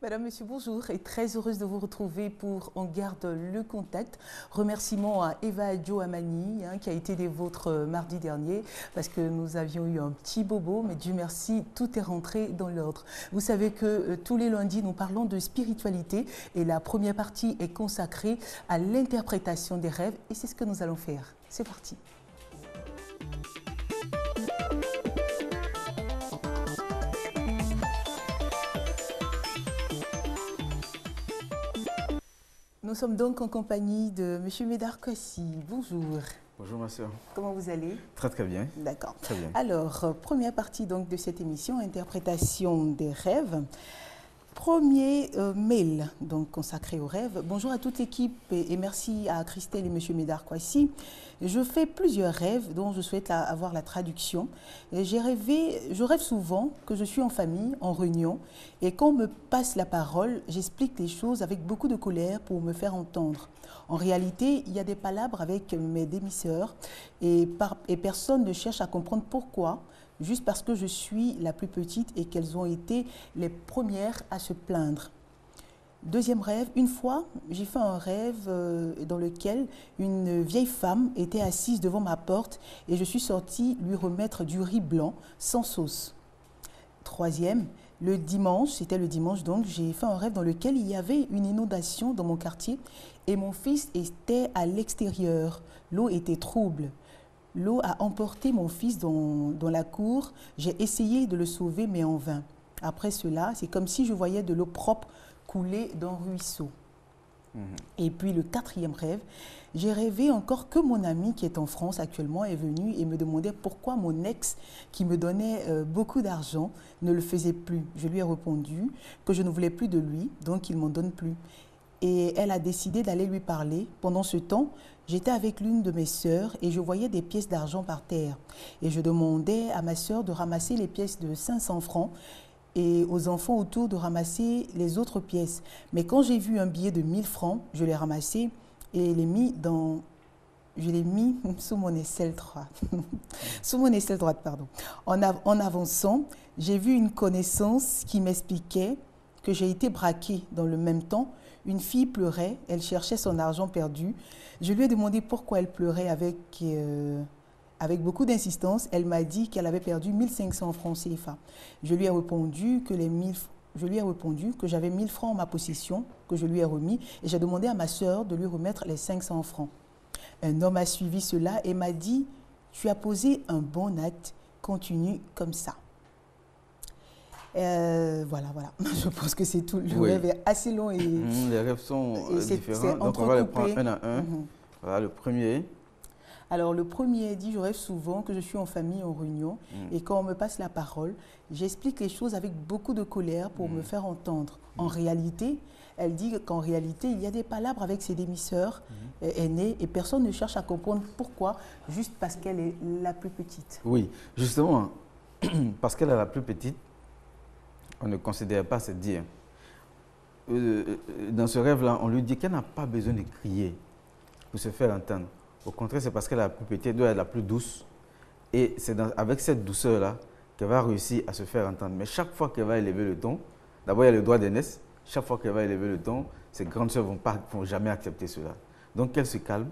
Madame, Monsieur, bonjour et très heureuse de vous retrouver pour On garde le contact. Remerciements à Eva Adjo-Amani qui a été des vôtres mardi dernier parce que nous avions eu un petit bobo, mais Dieu merci, tout est rentré dans l'ordre. Vous savez que tous les lundis, nous parlons de spiritualité et la première partie est consacrée à l'interprétation des rêves et c'est ce que nous allons faire. C'est parti. Nous sommes donc en compagnie de M. Médard Kwasi. Bonjour. Bonjour ma soeur. Comment vous allez? Très très bien. D'accord. Très bien. Alors, première partie donc de cette émission, interprétation des rêves. Premier mail donc consacré aux rêves. Bonjour à toute l'équipe et merci à Christelle et M. Médard Kwasi. Je fais plusieurs rêves dont je souhaite avoir la traduction. Je rêve souvent que je suis en famille, en réunion, et quand on me passe la parole, j'explique les choses avec beaucoup de colère pour me faire entendre. En réalité, il y a des palabres avec mes demi-sœurs et personne ne cherche à comprendre pourquoi, juste parce que je suis la plus petite et qu'elles ont été les premières à se plaindre. Deuxième rêve, une fois, j'ai fait un rêve dans lequel une vieille femme était assise devant ma porte et je suis sortie lui remettre du riz blanc sans sauce. Troisième, le dimanche, c'était le dimanche donc, j'ai fait un rêve dans lequel il y avait une inondation dans mon quartier et mon fils était à l'extérieur. L'eau était trouble. L'eau a emporté mon fils dans la cour. J'ai essayé de le sauver, mais en vain. Après cela, c'est comme si je voyais de l'eau propre couler dans un ruisseau. Et puis le quatrième rêve, j'ai rêvé encore que mon ami qui est en France actuellement est venu et me demandait pourquoi mon ex, qui me donnait beaucoup d'argent, ne le faisait plus. Je lui ai répondu que je ne voulais plus de lui, donc il ne m'en donne plus. Et elle a décidé d'aller lui parler. Pendant ce temps, j'étais avec l'une de mes sœurs et je voyais des pièces d'argent par terre. Et je demandais à ma sœur de ramasser les pièces de 500 francs et aux enfants autour de ramasser les autres pièces. Mais quand j'ai vu un billet de 1000 francs, je l'ai ramassé et je l'ai mis sous mon aisselle droite. Sous mon aisselle droite, pardon. En avançant, j'ai vu une connaissance qui m'expliquait que j'ai été braquée. Dans le même temps, une fille pleurait, elle cherchait son argent perdu. Je lui ai demandé pourquoi elle pleurait avec beaucoup d'insistance. Elle m'a dit qu'elle avait perdu 1500 francs CFA. Je lui ai répondu que j'avais 1000 francs en ma possession, que je lui ai remis, et j'ai demandé à ma sœur de lui remettre les 500 francs. Un homme a suivi cela et m'a dit « Tu as posé un bon acte, continue comme ça ». Voilà. Je pense que c'est tout. Le rêve est assez long et les rêves sont différents. Donc on va les prendre un à un. Voilà le premier. Alors le premier dit, je rêve souvent que je suis en famille, en réunion, et quand on me passe la parole, j'explique les choses avec beaucoup de colère pour me faire entendre. En réalité, elle dit qu'en réalité, il y a des palabres avec ses demi-sœurs aînées et personne ne cherche à comprendre pourquoi, juste parce qu'elle est la plus petite. Oui, justement, parce qu'elle est la plus petite, on ne considère pas cette dire. Dans ce rêve-là, on lui dit qu'elle n'a pas besoin de crier pour se faire entendre. Au contraire, c'est parce qu'elle est la plus petite, elle doit être la plus douce. Et c'est avec cette douceur-là qu'elle va réussir à se faire entendre. Mais chaque fois qu'elle va élever le ton, d'abord il y a le droit d'aînesse, chaque fois qu'elle va élever le ton, ses grandes sœurs ne vont jamais accepter cela. Donc qu'elle se calme,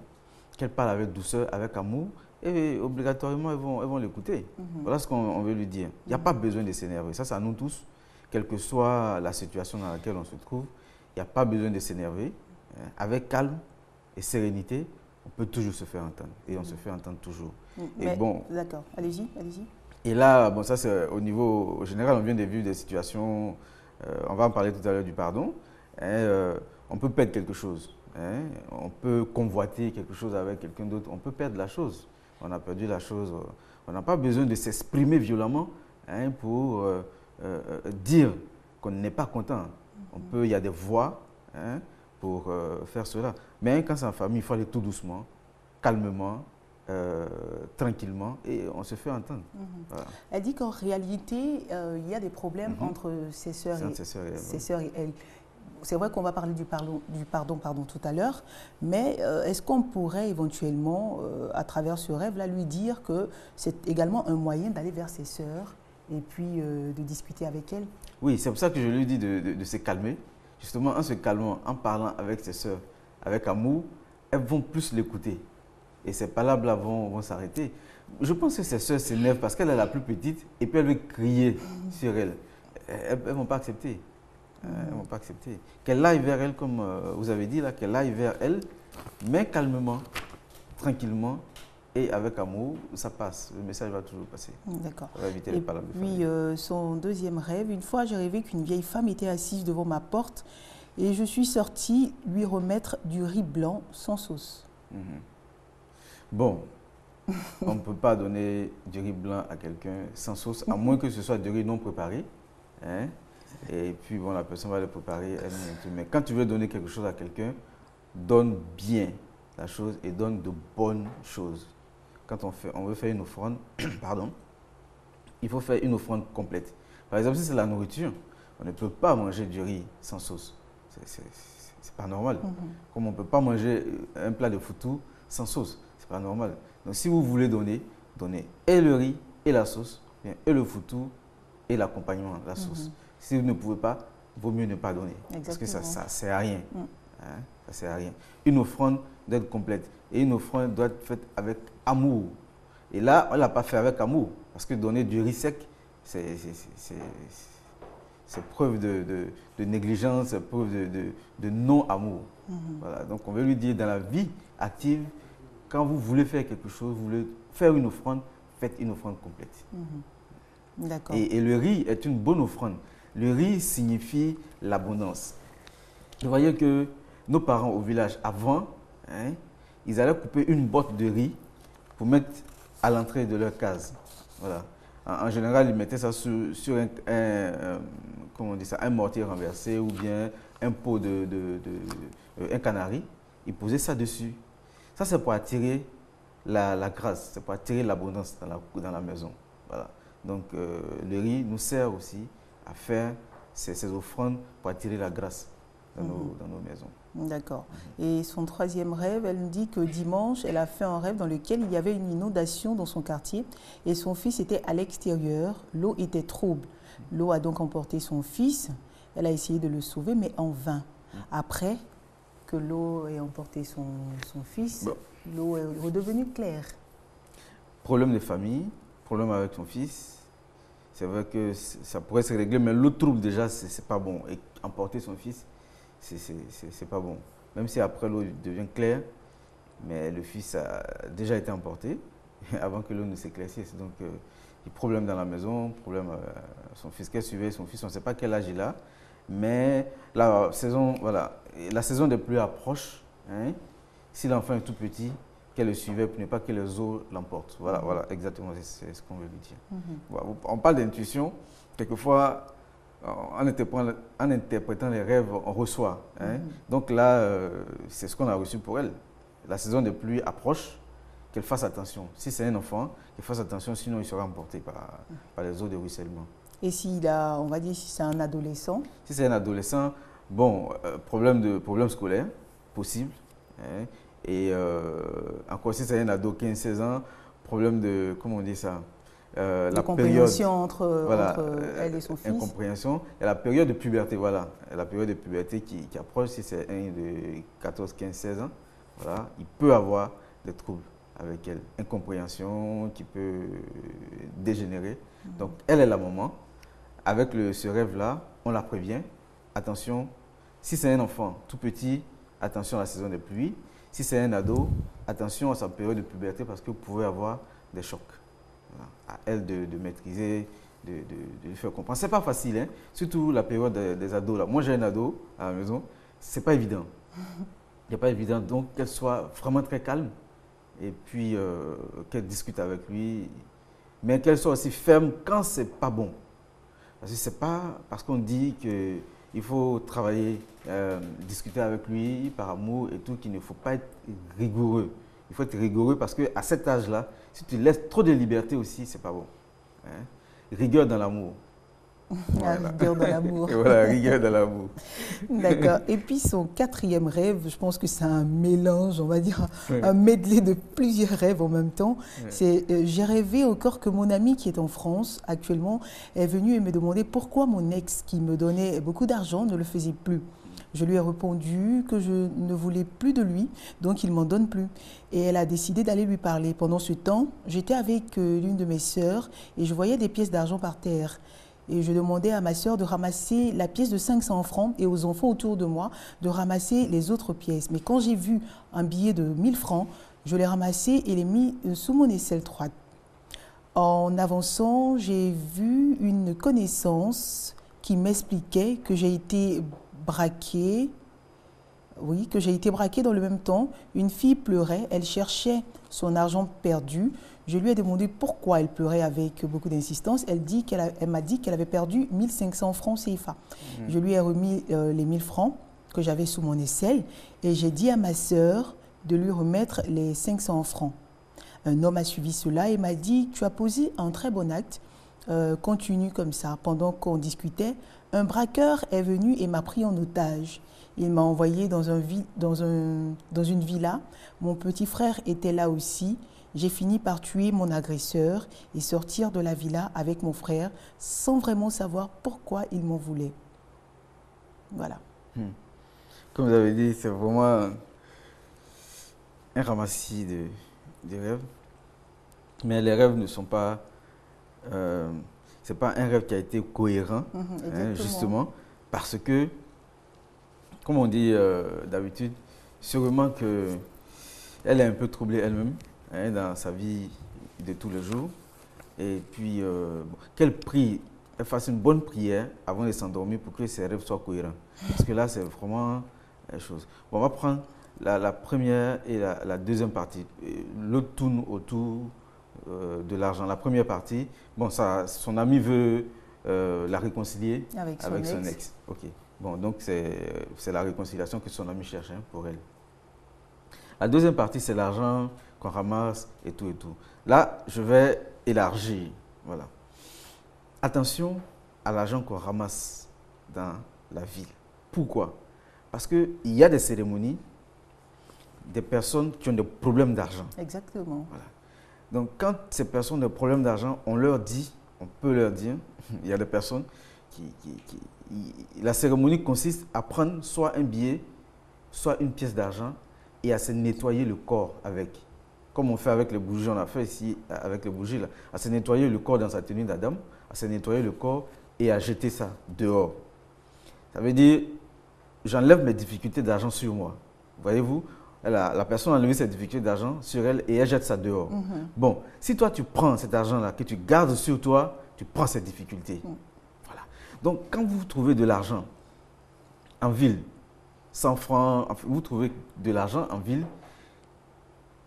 qu'elle parle avec douceur, avec amour, et obligatoirement elles vont l'écouter. Voilà ce qu'on veut lui dire. Il n'y a pas besoin de s'énerver. Ça, c'est à nous tous. Quelle que soit la situation dans laquelle on se trouve, il n'y a pas besoin de s'énerver. Avec calme et sérénité, on peut toujours se faire entendre. Et on se fait entendre toujours. D'accord, allez-y. Et là, bon, ça c'est au niveau général, on vient de vivre des situations, on va en parler tout à l'heure du pardon. On peut perdre quelque chose. On peut convoiter quelque chose avec quelqu'un d'autre. On peut perdre la chose. On a perdu la chose. On n'a pas besoin de s'exprimer violemment pour dire qu'on n'est pas content. Il y a des voies pour faire cela. Mais quand c'est en famille, il faut aller tout doucement, calmement, tranquillement, et on se fait entendre. Voilà. Elle dit qu'en réalité, il y a des problèmes entre ses sœurs et elle. C'est vrai qu'on va parler du pardon tout à l'heure, mais est-ce qu'on pourrait éventuellement, à travers ce rêve-là, lui dire que c'est également un moyen d'aller vers ses sœurs et puis de discuter avec elle. Oui, c'est pour ça que je lui dis de se calmer. Justement, en se calmant, en parlant avec ses sœurs, avec amour, elles vont plus l'écouter. Et ces palabres-là vont s'arrêter. Je pense que ses sœurs s'énervent parce qu'elle est la plus petite et puis elle veut crier sur elle. Elles ne vont pas accepter. Elles vont pas accepter. Qu'elle aille vers elle, comme vous avez dit là, qu'elle aille vers elle, mais calmement, tranquillement et avec amour, ça passe. Le message va toujours passer. D'accord. Ça va éviter les palabres de famille. Puis son deuxième rêve, une fois j'ai rêvé qu'une vieille femme était assise devant ma porte et je suis sortie lui remettre du riz blanc sans sauce. Bon, on ne peut pas donner du riz blanc à quelqu'un sans sauce, à moins que ce soit du riz non préparé. Hein? Et puis, bon, la personne va le préparer elle-même. Mais quand tu veux donner quelque chose à quelqu'un, donne bien la chose et donne de bonnes choses. Quand on veut faire une offrande, pardon, il faut faire une offrande complète. Par exemple, si c'est la nourriture, on ne peut pas manger du riz sans sauce. C'est pas normal. Comme on ne peut pas manger un plat de foutou sans sauce. C'est pas normal. Donc, si vous voulez donner, donnez et le riz et la sauce, bien, et le foutou et l'accompagnement, la sauce. Si vous ne pouvez pas, il vaut mieux ne pas donner. Exactement. Parce que ça ne sert à rien. Hein? Ça sert à rien. Une offrande doit être complète. Et une offrande doit être faite avec amour. Et là, on ne l'a pas fait avec amour. Parce que donner du riz sec, c'est preuve de négligence, c'est preuve de non-amour. Voilà. Donc, on veut lui dire, dans la vie active, quand vous voulez faire quelque chose, vous voulez faire une offrande, faites une offrande complète. D'accord. Et le riz est une bonne offrande. Le riz signifie l'abondance. Vous voyez que nos parents au village, avant, hein, ils allaient couper une botte de riz pour mettre à l'entrée de leur case. Voilà. En général, ils mettaient ça sur comment on dit ça, un mortier renversé ou bien un pot un canari. Ils posaient ça dessus. Ça, c'est pour attirer la grâce, c'est pour attirer l'abondance dans la maison. Voilà. Donc, le riz nous sert aussi à faire ces offrandes pour attirer la grâce dans nos maisons. D'accord. Et son troisième rêve, elle nous dit que dimanche, elle a fait un rêve dans lequel il y avait une inondation dans son quartier et son fils était à l'extérieur. L'eau était trouble. L'eau a donc emporté son fils. Elle a essayé de le sauver, mais en vain. Après que l'eau ait emporté son fils, l'eau est redevenue claire. Problème de famille, problème avec son fils. C'est vrai que ça pourrait se régler, mais l'eau trouble déjà, c'est pas bon. Et emporter son fils, c'est pas bon. Même si après l'eau devient claire, mais le fils a déjà été emporté avant que l'eau ne s'éclaircisse. Donc, problème dans la maison, problème son fils qu'elle suivait, son fils, on ne sait pas quel âge il a. Mais la saison des pluies approche. Hein, si l'enfant est tout petit, qu'elle le suivait pour ne pas que les eaux l'emportent. Voilà, exactement, c'est ce qu'on veut lui dire. Voilà, on parle d'intuition. Quelquefois, en interprétant les rêves, on reçoit. Hein. Donc là, c'est ce qu'on a reçu pour elle. La saison des pluies approche, qu'elle fasse attention. Si c'est un enfant, qu'elle fasse attention, sinon il sera emporté par les eaux de ruissellement. Et si c'est un adolescent? Si c'est un adolescent, bon, problème scolaire, possible. Hein. Et encore si c'est un ado 15-16 ans, problème de, comment on dit ça, la compréhension entre elle et son fils. Incompréhension. Et la période de puberté, voilà. La période de puberté qui approche, si c'est un de 14, 15, 16 ans, voilà, il peut avoir des troubles avec elle. Incompréhension qui peut dégénérer. Donc, elle est la maman. Avec ce rêve-là, on la prévient. Attention, si c'est un enfant tout petit, attention à la saison des pluies. Si c'est un ado, attention à sa période de puberté parce que vous pouvez avoir des chocs. Voilà. À elle de maîtriser, de lui faire comprendre. Ce n'est pas facile, hein? Surtout la période des ados. Là. Moi, j'ai un ado à la maison, ce n'est pas évident. Il n'est pas évident, donc qu'elle soit vraiment très calme et puis qu'elle discute avec lui, mais qu'elle soit aussi ferme quand ce n'est pas bon. Parce que ce n'est pas parce qu'on dit qu'il faut travailler, discuter avec lui par amour et tout, qu'il ne faut pas être rigoureux. Il faut être rigoureux parce qu'à cet âge-là, si tu laisses trop de liberté aussi, ce n'est pas bon. Hein? Rigueur dans l'amour. La rigueur dans l'amour. Et voilà, la rigueur dans l'amour. D'accord. Et puis son quatrième rêve, je pense que c'est un mélange, on va dire, un medley de plusieurs rêves en même temps. C'est j'ai rêvé encore que mon ami qui est en France actuellement est venu et me demandait pourquoi mon ex qui me donnait beaucoup d'argent ne le faisait plus. Je lui ai répondu que je ne voulais plus de lui, donc il ne m'en donne plus. Et elle a décidé d'aller lui parler. Pendant ce temps, j'étais avec l'une de mes sœurs et je voyais des pièces d'argent par terre. Et je demandais à ma sœur de ramasser la pièce de 500 francs et aux enfants autour de moi de ramasser les autres pièces. Mais quand j'ai vu un billet de 1000 francs, je l'ai ramassé et l'ai mis sous mon aisselle droite. En avançant, j'ai vu une connaissance qui m'expliquait que j'ai été braquée. Oui, que j'ai été braquée dans le même temps. Une fille pleurait, elle cherchait son argent perdu. Je lui ai demandé pourquoi elle pleurait avec beaucoup d'insistance. Elle m'a dit qu'elle avait perdu 1500 francs CFA. Je lui ai remis les 1000 francs que j'avais sous mon aisselle et j'ai dit à ma sœur de lui remettre les 500 francs. Un homme a suivi cela et m'a dit « Tu as posé un très bon acte, continue comme ça. » Pendant qu'on discutait, un braqueur est venu et m'a pris en otage. Il m'a envoyé dans une villa. Mon petit frère était là aussi. J'ai fini par tuer mon agresseur et sortir de la villa avec mon frère sans vraiment savoir pourquoi il m'en voulait. Voilà. Comme vous avez dit, c'est vraiment un ramassis de rêves. Mais les rêves ne sont pas... c'est pas un rêve qui a été cohérent, justement, parce que, comme on dit d'habitude, sûrement qu'elle est un peu troublée elle-même dans sa vie de tous les jours. Et puis, qu'elle prie, elle fasse une bonne prière avant de s'endormir pour que ses rêves soient cohérents. Parce que là, c'est vraiment la chose. Bon, on va prendre la première et la deuxième partie. L'autre tourne autour de l'argent. La première partie, bon, son ami veut la réconcilier avec son ex. Ok. Bon, donc c'est la réconciliation que son ami cherche pour elle. La deuxième partie, c'est l'argent qu'on ramasse et tout et tout. Là, je vais élargir. Voilà. Attention à l'argent qu'on ramasse dans la ville. Pourquoi? Parce qu'il y a des cérémonies, des personnes qui ont des problèmes d'argent. Exactement. Voilà. Donc, quand ces personnes ont des problèmes d'argent, on peut leur dire, il y a des personnes la cérémonie consiste à prendre soit un billet, soit une pièce d'argent et à se nettoyer le corps avec. Comme on fait avec les bougies, on a fait ici avec les bougies, là, à se nettoyer le corps dans sa tenue d'Adam, à se nettoyer le corps et à jeter ça dehors. Ça veut dire, j'enlève mes difficultés d'argent sur moi. Voyez-vous, la personne a enlevé ses difficultés d'argent sur elle et elle jette ça dehors. Bon, si toi tu prends cet argent-là, que tu gardes sur toi, tu prends ces difficultés. Voilà. Donc, quand vous trouvez de l'argent en ville, 100 francs, vous trouvez de l'argent en ville,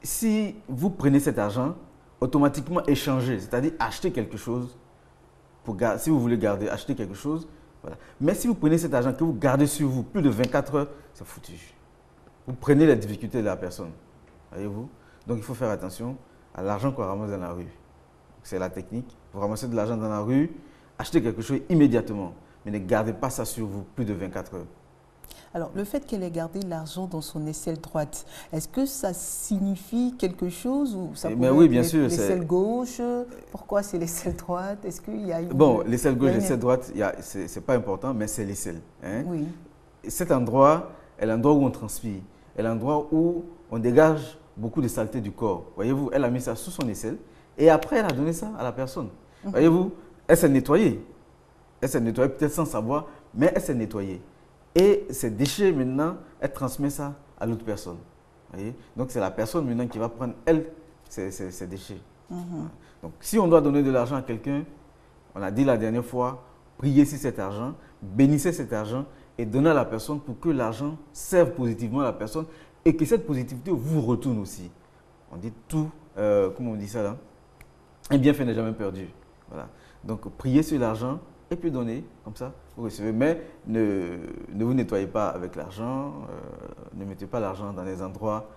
si vous prenez cet argent, automatiquement échanger, c'est-à-dire acheter quelque chose, si vous voulez garder, acheter quelque chose. Voilà. Mais si vous prenez cet argent que vous gardez sur vous plus de 24 heures, c'est foutu. Vous prenez les difficultés de la personne. Voyez-vous? Donc il faut faire attention à l'argent qu'on ramasse dans la rue. C'est la technique. Vous ramassez de l'argent dans la rue, achetez quelque chose immédiatement, mais ne gardez pas ça sur vous plus de 24 heures. Alors, le fait qu'elle ait gardé l'argent dans son aisselle droite, est-ce que ça signifie quelque chose ou ça pourrait oui, être bien sûr, l'aisselle gauche? Pourquoi c'est l'aisselle droite? Est-ce qu'il y a une... Bon, l'aisselle gauche, l'aisselle droite, ce n'est pas important, mais c'est l'aisselle. Hein? Oui. Cet endroit est l'endroit où on transpire, est l'endroit où on dégage beaucoup de saleté du corps. Voyez-vous, elle a mis ça sous son aisselle et après, elle a donné ça à la personne. Voyez-vous, elle s'est nettoyée. Elle s'est nettoyée peut-être sans savoir, mais elle s'est nettoyée. Et ces déchets, maintenant, elle transmet ça à l'autre personne. Voyez? Donc, c'est la personne maintenant qui va prendre, elle, ces déchets. Donc, si on doit donner de l'argent à quelqu'un, on a dit la dernière fois, priez sur cet argent, bénissez cet argent et donnez à la personne pour que l'argent serve positivement à la personne et que cette positivité vous retourne aussi. On dit tout, comment on dit ça là? Un bienfait n'est jamais perdu. Voilà. Donc, priez sur l'argent et puis donnez, comme ça, vous recevez. Mais ne vous nettoyez pas avec l'argent, ne mettez pas l'argent dans des endroits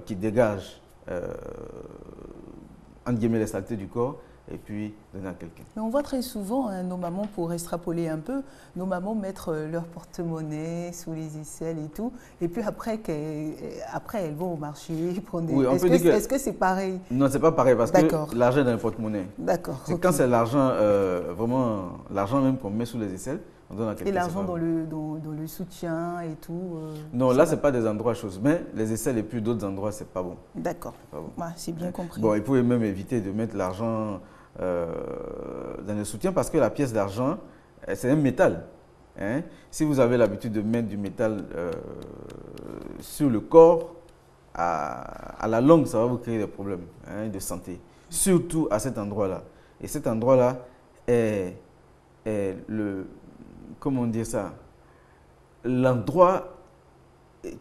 qui dégagent, entre guillemets, les saletés du corps. et puis donner à quelqu'un. Mais on voit très souvent, hein, nos mamans, pour extrapoler un peu, nos mamans mettre leur porte-monnaie sous les aisselles et tout, et puis après, elles vont au marché prendre des... Oui, Est-ce que c'est pareil? Non, c'est pas pareil parce que l'argent est dans le porte-monnaie. D'accord. C'est quand c'est l'argent, vraiment, l'argent même qu'on met sous les aisselles, on donne à quelqu'un. Et l'argent dans le soutien et tout non, là, ce n'est pas des endroits choses, mais les aisselles et puis d'autres endroits, c'est pas bon. D'accord. Bon. C'est bien compris. Bon, il pouvait même éviter de mettre l'argent dans le soutien parce que la pièce d'argent, c'est un métal. Hein? Si vous avez l'habitude de mettre du métal sur le corps, à la longue, ça va vous créer des problèmes de santé. Surtout à cet endroit-là. Et cet endroit-là est le... Comment dire ça? L'endroit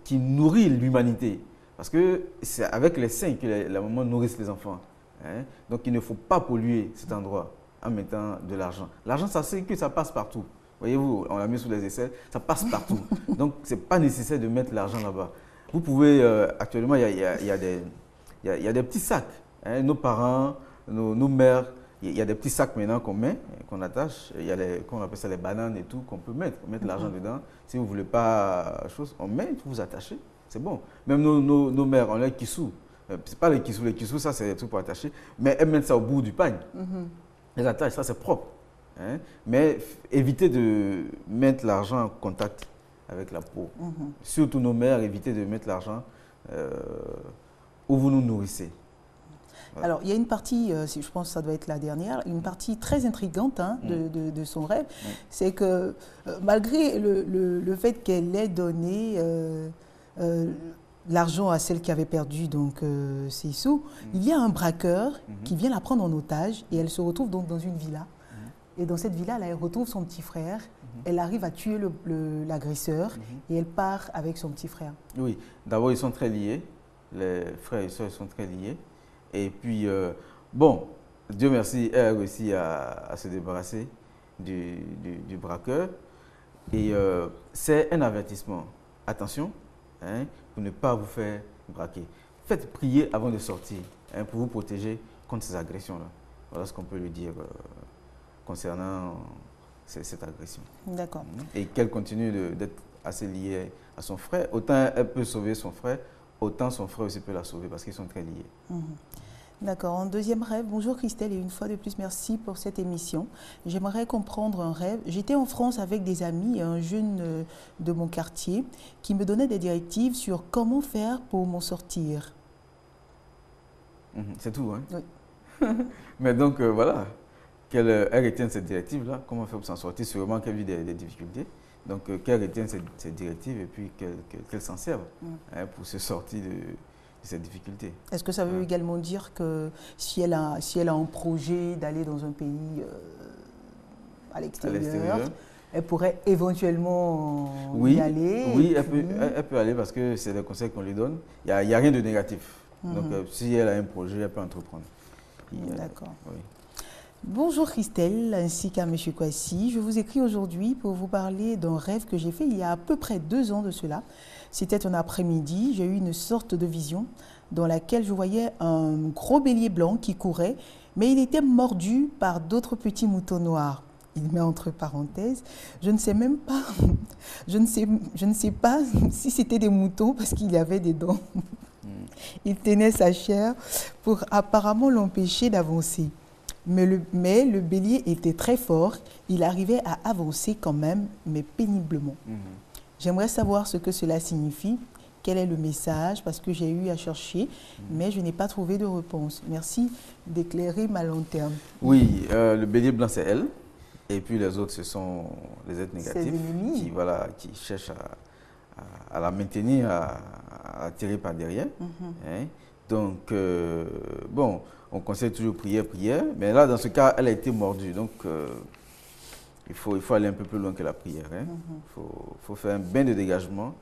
qui nourrit l'humanité. Parce que c'est avec les seins que la maman nourrissent les enfants. Hein? Donc il ne faut pas polluer cet endroit en mettant de l'argent. L'argent, ça circule, ça passe partout. Voyez-vous, on l'a mis sous les aisselles, ça passe partout. Donc ce n'est pas nécessaire de mettre l'argent là-bas. Vous pouvez, actuellement, il y a des petits sacs. Hein? Nos parents, nos mères, il y a des petits sacs maintenant qu'on met, qu'on attache. Il y a qu'on appelle ça les bananes et tout, qu'on peut mettre l'argent dedans. Si vous ne voulez pas chose, on met, vous attachez. C'est bon. Même nos mères, on a les kissous. C'est pas les kissous, ça c'est des trucs pour attacher. Mais elles mettent ça au bout du pagne. Elles attachent, ça c'est propre. Hein? Mais évitez de mettre l'argent en contact avec la peau. Surtout nos mères, évitez de mettre l'argent où vous nous nourrissez. Voilà. Alors, il y a une partie, je pense que ça doit être la dernière, une partie très intrigante de son rêve. C'est que malgré le fait qu'elle ait donné l'argent à celle qui avait perdu donc, ses sous, il y a un braqueur qui vient la prendre en otage et elle se retrouve donc dans une villa. Et dans cette villa, là, elle retrouve son petit frère. Elle arrive à tuer l'agresseur et elle part avec son petit frère. Oui, d'abord, ils sont très liés. Les frères et sœurs sont très liés. Et puis, bon, Dieu merci, elle a réussi à se débarrasser du braqueur. Et c'est un avertissement. Attention, pour ne pas vous faire braquer. Faites prier avant de sortir pour vous protéger contre ces agressions-là. Voilà ce qu'on peut lui dire concernant cette agression. D'accord. Et qu'elle continue d'être assez liée à son frère. Autant elle peut sauver son frère, autant son frère aussi peut la sauver parce qu'ils sont très liés. D'accord. En deuxième rêve, bonjour Christelle et une fois de plus, merci pour cette émission. J'aimerais comprendre un rêve. J'étais en France avec des amis, un jeune de mon quartier, qui me donnait des directives sur comment faire pour m'en sortir. C'est tout, hein? Oui. Mais donc, voilà, qu'elle retienne cette directive-là, comment faire pour s'en sortir, sûrement qu'elle vit des difficultés. Donc, qu'elle retienne cette directive et puis qu'elle s'en serve pour se sortir de cette difficulté. Est-ce que ça veut également dire que si elle a un projet d'aller dans un pays à l'extérieur, elle pourrait éventuellement y aller? Oui, elle peut aller parce que c'est des conseils qu'on lui donne. Il n'y a rien de négatif. Donc, si elle a un projet, elle peut entreprendre. D'accord. Oui. Bonjour Christelle, ainsi qu'à M. Kwasi. Je vous écris aujourd'hui pour vous parler d'un rêve que j'ai fait il y a à peu près 2 ans de cela. C'était un après-midi, j'ai eu une sorte de vision dans laquelle je voyais un gros bélier blanc qui courait, mais il était mordu par d'autres petits moutons noirs. Il met entre parenthèses, je ne sais même pas, je ne sais pas si c'était des moutons parce qu'il y avait des dents. Il tenait sa chair pour apparemment l'empêcher d'avancer. Mais le bélier était très fort, il arrivait à avancer quand même, mais péniblement. J'aimerais savoir ce que cela signifie, quel est le message, parce que j'ai eu à chercher, mais je n'ai pas trouvé de réponse. Merci d'éclairer ma lanterne. Oui, le bélier blanc, c'est elle, et puis les autres, ce sont les êtres négatifs qui cherchent à la maintenir, à tirer par derrière. Donc, bon, on conseille toujours prière, mais là, dans ce cas, elle a été mordue, donc il faut aller un peu plus loin que la prière. Faut faire un bain de dégagement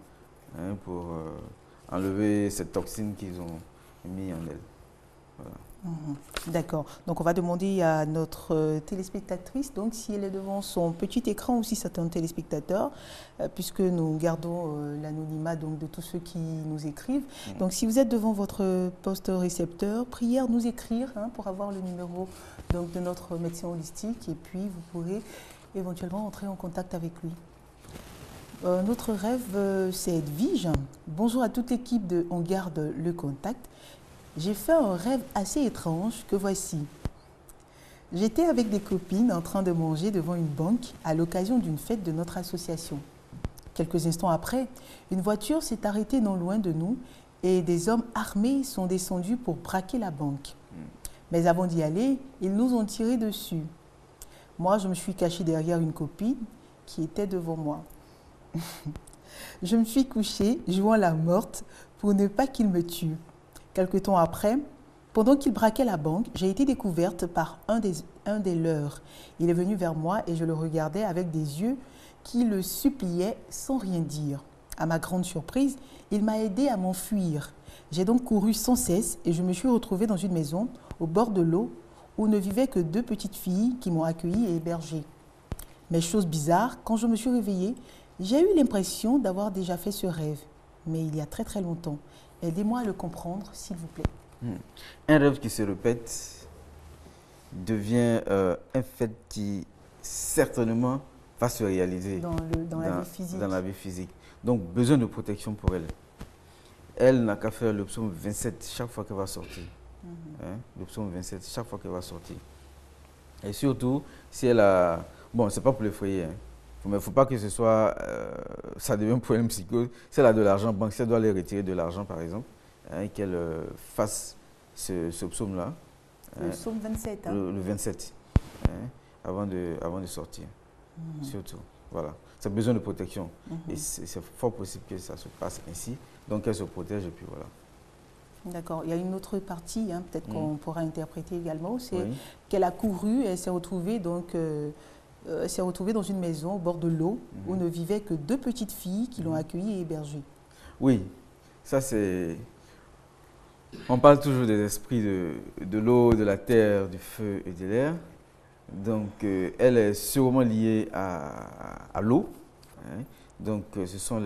pour enlever cette toxine qu'ils ont mis en elle. Voilà. D'accord. Donc, on va demander à notre téléspectatrice, donc, si elle est devant son petit écran ou si c'est un téléspectateur, puisque nous gardons l'anonymat donc de tous ceux qui nous écrivent. Donc, si vous êtes devant votre poste récepteur, priez à nous écrire pour avoir le numéro donc, de notre médecin holistique et puis vous pourrez éventuellement entrer en contact avec lui. Notre rêve, c'est Edwige. Bonjour à toute l'équipe de On garde le contact. J'ai fait un rêve assez étrange que voici. J'étais avec des copines en train de manger devant une banque à l'occasion d'une fête de notre association. Quelques instants après, une voiture s'est arrêtée non loin de nous et des hommes armés sont descendus pour braquer la banque. Mais avant d'y aller, ils nous ont tiré dessus. Moi, je me suis cachée derrière une copine qui était devant moi. Je me suis couchée, jouant la morte, pour ne pas qu'ils me tuent. Quelque temps après, pendant qu'il braquait la banque, j'ai été découverte par un des leurs. Il est venu vers moi et je le regardais avec des yeux qui le suppliaient sans rien dire. À ma grande surprise, il m'a aidé à m'enfuir. J'ai donc couru sans cesse et je me suis retrouvée dans une maison au bord de l'eau où ne vivaient que 2 petites filles qui m'ont accueillie et hébergée. Mais chose bizarre, quand je me suis réveillée, j'ai eu l'impression d'avoir déjà fait ce rêve, mais il y a très très longtemps. Aidez-moi à le comprendre, s'il vous plaît. Un rêve qui se répète devient un fait qui certainement va se réaliser dans la vie physique. Dans la vie physique. Donc, besoin de protection pour elle. Elle n'a qu'à faire le psaume 27 chaque fois qu'elle va sortir. Le psaume 27 chaque fois qu'elle va sortir. Et surtout, si elle a... Bon, c'est pas pour l'effrayer, mais il ne faut pas que ce soit... ça devienne un problème psychose. Si elle a de l'argent en banque, si elle doit aller retirer de l'argent, par exemple, qu'elle fasse ce psaume-là. Le psaume 27. Le 27, avant de sortir. Surtout, voilà. C'est besoin de protection. Et c'est fort possible que ça se passe ainsi. Donc, elle se protège et puis voilà. D'accord. Il y a une autre partie, peut-être qu'on pourra interpréter également, c'est qu'elle a couru et elle s'est retrouvée donc... s'est retrouvée dans une maison au bord de l'eau où ne vivaient que 2 petites filles qui l'ont accueillie et hébergée. Oui, ça c'est... On parle toujours des esprits de l'eau, de la terre, du feu et de l'air. Donc, elle est sûrement liée à l'eau. Donc, ce sont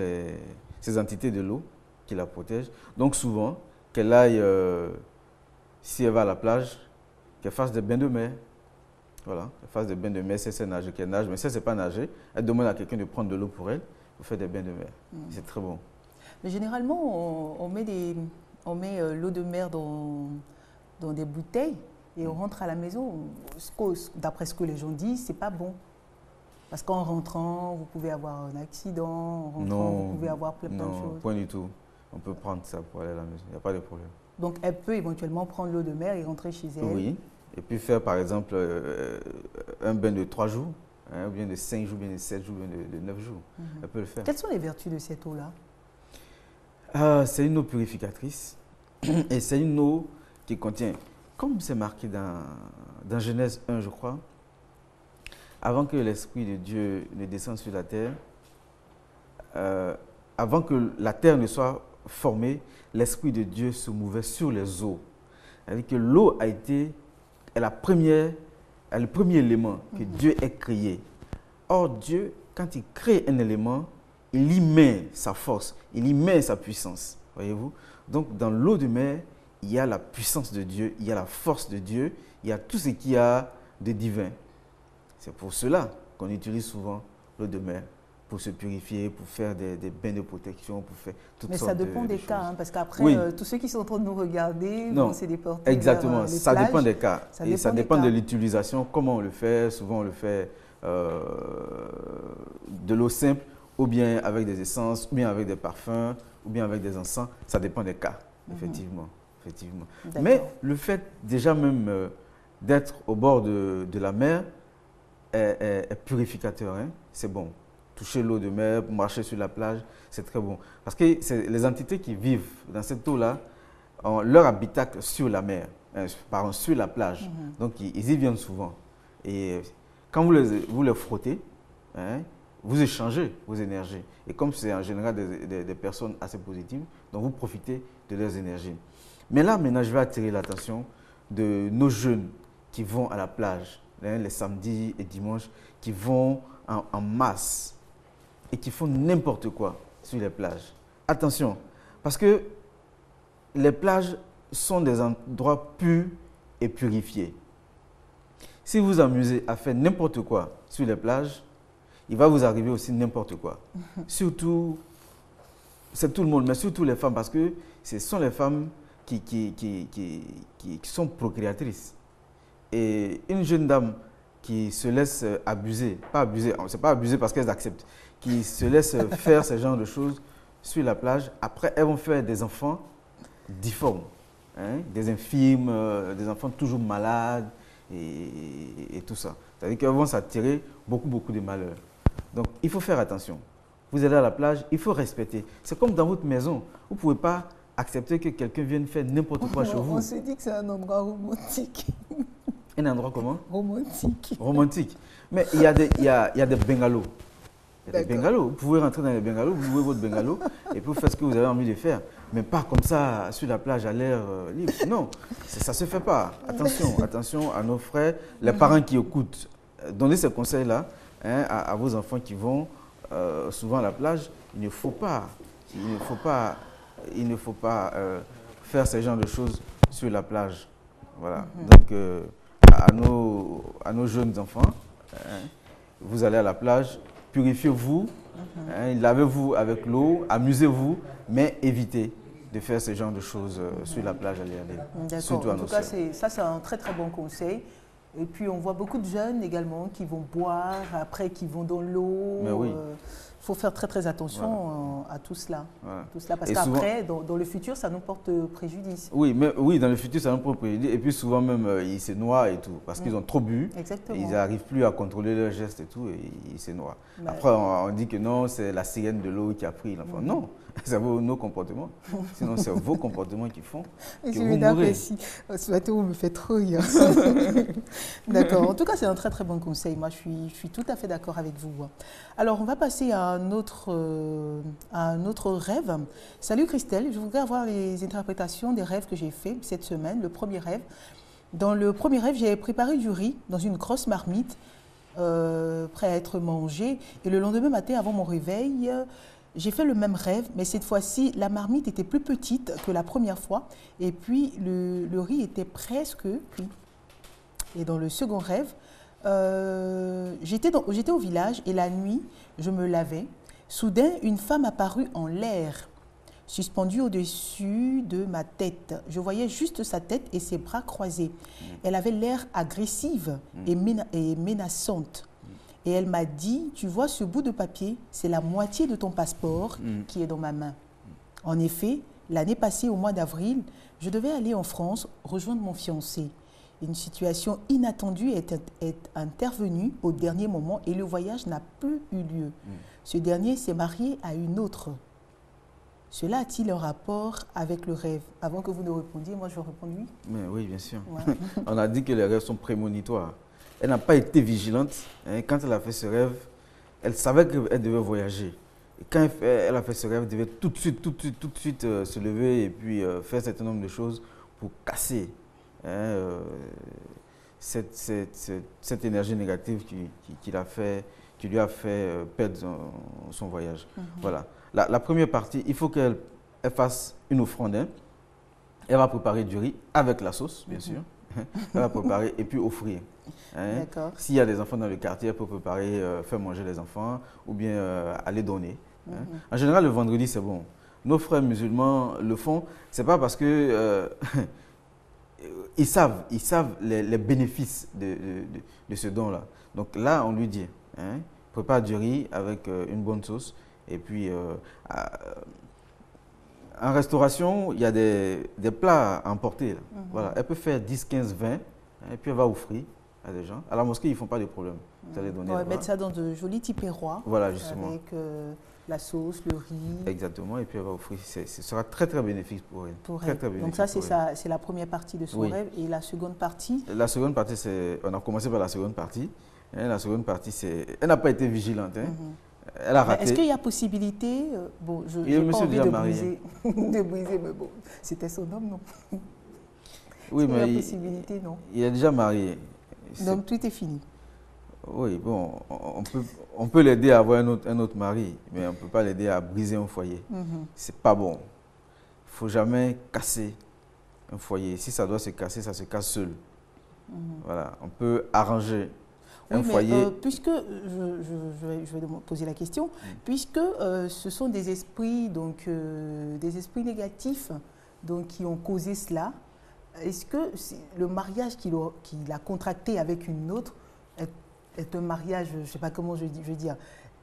ces entités de l'eau qui la protègent. Donc, souvent, qu'elle aille, si elle va à la plage, qu'elle fasse des bains de mer. Voilà, elle fasse des bains de mer, si c'est nager, qu'elle nage. Mais si elle ne sait pas nager, elle demande à quelqu'un de prendre de l'eau pour elle, pour faire des bains de mer. C'est très bon. Mais généralement, on met l'eau de mer dans des bouteilles et on rentre à la maison. D'après ce que les gens disent, c'est pas bon. Parce qu'en rentrant, vous pouvez avoir un accident, en rentrant, vous pouvez avoir plein de choses. Non, point du tout. On peut prendre ça pour aller à la maison, il n'y a pas de problème. Donc, elle peut éventuellement prendre l'eau de mer et rentrer chez elle. Oui. Et puis faire par exemple un bain de 3 jours, ou bien de 5 jours, ou bien de 7 jours, ou bien de 9 jours. Elle peut le faire. Quelles sont les vertus de cette eau-là? C'est une eau purificatrice et c'est une eau qui contient, comme c'est marqué dans Genèse 1, je crois, avant que l'Esprit de Dieu ne descende sur la terre, avant que la terre ne soit formée, l'Esprit de Dieu se mouvait sur les eaux. C'est-à-dire que l'eau a été... est le premier élément que Dieu ait créé. Or, Dieu, quand il crée un élément, il y met sa force, il y met sa puissance. Voyez-vous? Donc, dans l'eau de mer, il y a la puissance de Dieu, il y a la force de Dieu, il y a tout ce qu'il y a de divin. C'est pour cela qu'on utilise souvent l'eau de mer, pour se purifier, pour faire des bains de protection, pour faire toutes sortes de choses. Mais ça dépend des cas, parce qu'après, tous ceux qui sont en train de nous regarder vont se déporter. Exactement, vers les ça plages. dépend des cas. Et ça dépend de cas. l'utilisation, comment on le fait. Souvent, on le fait de l'eau simple, ou bien avec des essences, ou bien avec des parfums, ou bien avec des encens. Ça dépend des cas, effectivement. Mais le fait déjà même d'être au bord de la mer est purificateur, c'est bon. Toucher l'eau de mer, marcher sur la plage, c'est très bon. Parce que les entités qui vivent dans cette eau-là ont leur habitacle sur la mer, sur la plage. Donc, ils y viennent souvent. Et quand vous les frottez, vous échangez vos énergies. Et comme c'est en général des personnes assez positives, donc vous profitez de leurs énergies. Mais là, maintenant, je vais attirer l'attention de nos jeunes qui vont à la plage, hein, les samedis et dimanches, qui vont en masse et qui font n'importe quoi sur les plages. Attention, parce que les plages sont des endroits purs et purifiés. Si vous vous amusez à faire n'importe quoi sur les plages, il va vous arriver aussi n'importe quoi. Surtout, c'est tout le monde, mais surtout les femmes, parce que ce sont les femmes qui sont procréatrices. Et une jeune dame qui se laisse abuser, pas abuser, c'est pas abuser parce qu'elles acceptent, qui se laisse faire ce genre de choses sur la plage, après elles vont faire des enfants difformes, hein, des infirmes, des enfants toujours malades et tout ça. C'est-à-dire qu'elles vont s'attirer beaucoup de malheurs. Donc il faut faire attention. Vous allez à la plage, il faut respecter. C'est comme dans votre maison. Vous ne pouvez pas accepter que quelqu'un vienne faire n'importe quoi chez vous. On se dit que c'est un endroit romantique. Un endroit comment? Romantique. Romantique. Mais il y a des bungalows. Il y a des bungalows. Vous pouvez rentrer dans les bungalows, vous louez votre bungalow et puis vous faites ce que vous avez envie de faire. Mais pas comme ça, sur la plage, à l'air libre. Non, ça ne se fait pas. Attention, attention à nos frères, les parents qui écoutent. Donnez ces conseils-là, hein, à vos enfants qui vont souvent à la plage. Il ne faut pas faire ce genre de choses sur la plage. Voilà. Donc, à nos jeunes enfants, hein, vous allez à la plage, purifiez-vous, hein, lavez-vous avec l'eau, amusez-vous, mais évitez de faire ce genre de choses sur la plage à l'air libre. D'accord. En tout cas, ça c'est un très bon conseil. Et puis on voit beaucoup de jeunes également qui vont boire, après qui vont dans l'eau. Mais oui. Faut faire très attention à tout cela. Voilà. Tout cela parce qu'après, dans le futur, ça nous porte préjudice. Oui, dans le futur, ça nous porte préjudice. Et puis souvent même, ils se noient et tout, parce qu'ils ont trop bu. Exactement. Et ils n'arrivent plus à contrôler leurs gestes et tout, et ils se noient. Après, on dit que non, c'est la sirène de l'eau qui a pris l'enfant. Non, c'est nos comportements. Sinon, c'est vos comportements qui font que vous mourrez. Ce matin, vous me faites trop rire. D'accord. En tout cas, c'est un très bon conseil. Moi, je suis tout à fait d'accord avec vous. Alors, on va passer à un autre rêve. Salut Christelle, je voudrais avoir les interprétations des rêves que j'ai faits cette semaine. Le premier rêve. Dans le premier rêve, j'ai préparé du riz dans une grosse marmite prêt à être mangé. Et le lendemain matin, avant mon réveil, j'ai fait le même rêve, mais cette fois-ci, la marmite était plus petite que la première fois. Et puis, le riz était presque cuit. Et dans le second rêve, j'étais au village et la nuit, je me lavais. Soudain, une femme apparut en l'air, suspendue au-dessus de ma tête. Je voyais juste sa tête et ses bras croisés. Elle avait l'air agressive et menaçante. Et elle m'a dit, tu vois ce bout de papier, c'est la moitié de ton passeport qui est dans ma main. En effet, l'année passée, au mois d'avril, je devais aller en France rejoindre mon fiancé. Une situation inattendue est intervenue au dernier moment et le voyage n'a plus eu lieu. Ce dernier s'est marié à une autre. Cela a-t-il un rapport avec le rêve? Avant que vous ne répondiez, moi je vais répondre oui. Mais oui, bien sûr. Ouais. On a dit que les rêves sont prémonitoires. Elle n'a pas été vigilante. Hein, quand elle a fait ce rêve, elle savait qu'elle devait voyager. Et quand elle a fait ce rêve, elle devait tout de suite se lever et puis faire un certain nombre de choses pour casser cette énergie négative qui lui a fait perdre son voyage. Voilà. La première partie, il faut qu'elle fasse une offrande. Hein. Elle va préparer du riz avec la sauce, bien sûr. Elle va préparer et puis offrir. Hein. S'il y a des enfants dans le quartier, elle peut préparer, faire manger les enfants ou bien aller donner. Hein. En général, le vendredi, c'est bon. Nos frères musulmans le font, c'est pas parce que ils savent les bénéfices de ce don-là. Donc là, on lui dit, hein, prépare du riz avec une bonne sauce. Et puis, en restauration, il y a des plats à emporter. Voilà. Elle peut faire 10, 15, 20, hein, et puis elle va offrir à des gens. À la mosquée, ils ne font pas de problème. Vous allez donner. On va mettre ça dans de jolis tipéroirs. Voilà, justement. Avec la sauce, le riz. Exactement, et puis elle va offrir. Ce sera très bénéfique pour elle. Très bénéfique. Donc ça, c'est la première partie de son rêve. Et la seconde partie? La seconde partie, on a commencé par la seconde partie. Hein, la seconde partie, elle n'a pas été vigilante. Hein. Elle a raté. Est-ce qu'il y a possibilité, bon, je n'ai pas envie de briser, mais bon, c'était son homme, non? Oui, C'est la mais possibilité, non? il est déjà marié. Donc tout est fini. Oui, bon, on peut l'aider à avoir un autre mari, mais on ne peut pas l'aider à briser un foyer. C'est pas bon. Il ne faut jamais casser un foyer. Si ça doit se casser, ça se casse seul. Voilà, on peut arranger un Oui, mais foyer. puisque, je vais poser la question, puisque ce sont des esprits, donc, des esprits négatifs donc, qui ont causé cela, est-ce que le mariage qu'il a contracté avec une autre est un mariage, je ne sais pas comment je veux dire,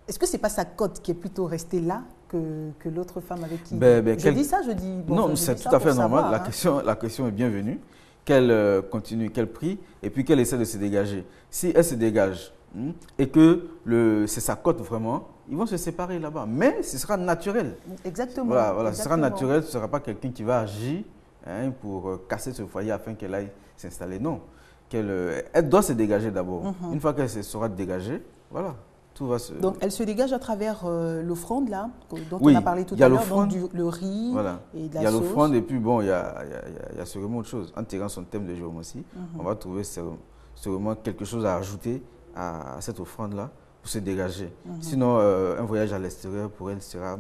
est-ce que ce n'est pas sa cote qui est plutôt restée là que l'autre femme avec qui... je dis ça, je dis... Bon, non, enfin, c'est tout à fait normal. La question est bienvenue. Qu'elle continue, qu'elle prie et puis qu'elle essaie de se dégager. Si elle se dégage et que c'est sa cote vraiment, ils vont se séparer là-bas. Mais ce sera naturel. Exactement. Voilà, exactement. Ce sera naturel, ce ne sera pas quelqu'un qui va agir pour casser ce foyer afin qu'elle aille s'installer. Non. Elle doit se dégager d'abord. Une fois qu'elle se sera dégagée, voilà. Tout va se... Donc, elle se dégage à travers l'offrande, là, dont on a parlé tout à l'heure, donc le riz voilà. et de la sauce. Il y a l'offrande et puis, bon, il y a sûrement autre chose. En tirant son thème de géométrie, on va trouver sûrement quelque chose à ajouter à cette offrande-là pour se dégager. Sinon, un voyage à l'extérieur, pour elle, sera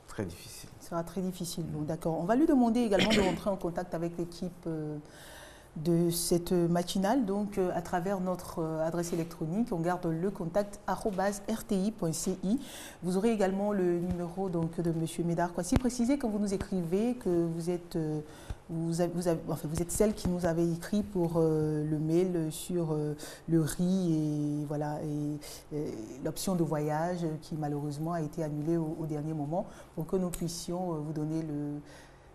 très difficile. Ce sera très difficile, bon, d'accord. On va lui demander également de rentrer en contact avec l'équipe de cette matinale, donc à travers notre adresse électronique. On garde le contact @rti.ci. Vous aurez également le numéro donc, de M. Médard Kwasi. Précisez quand vous nous écrivez que vous êtes, vous êtes celle qui nous avait écrit pour le mail sur le riz et, voilà, et l'option de voyage qui malheureusement a été annulée au dernier moment, pour que nous puissions vous donner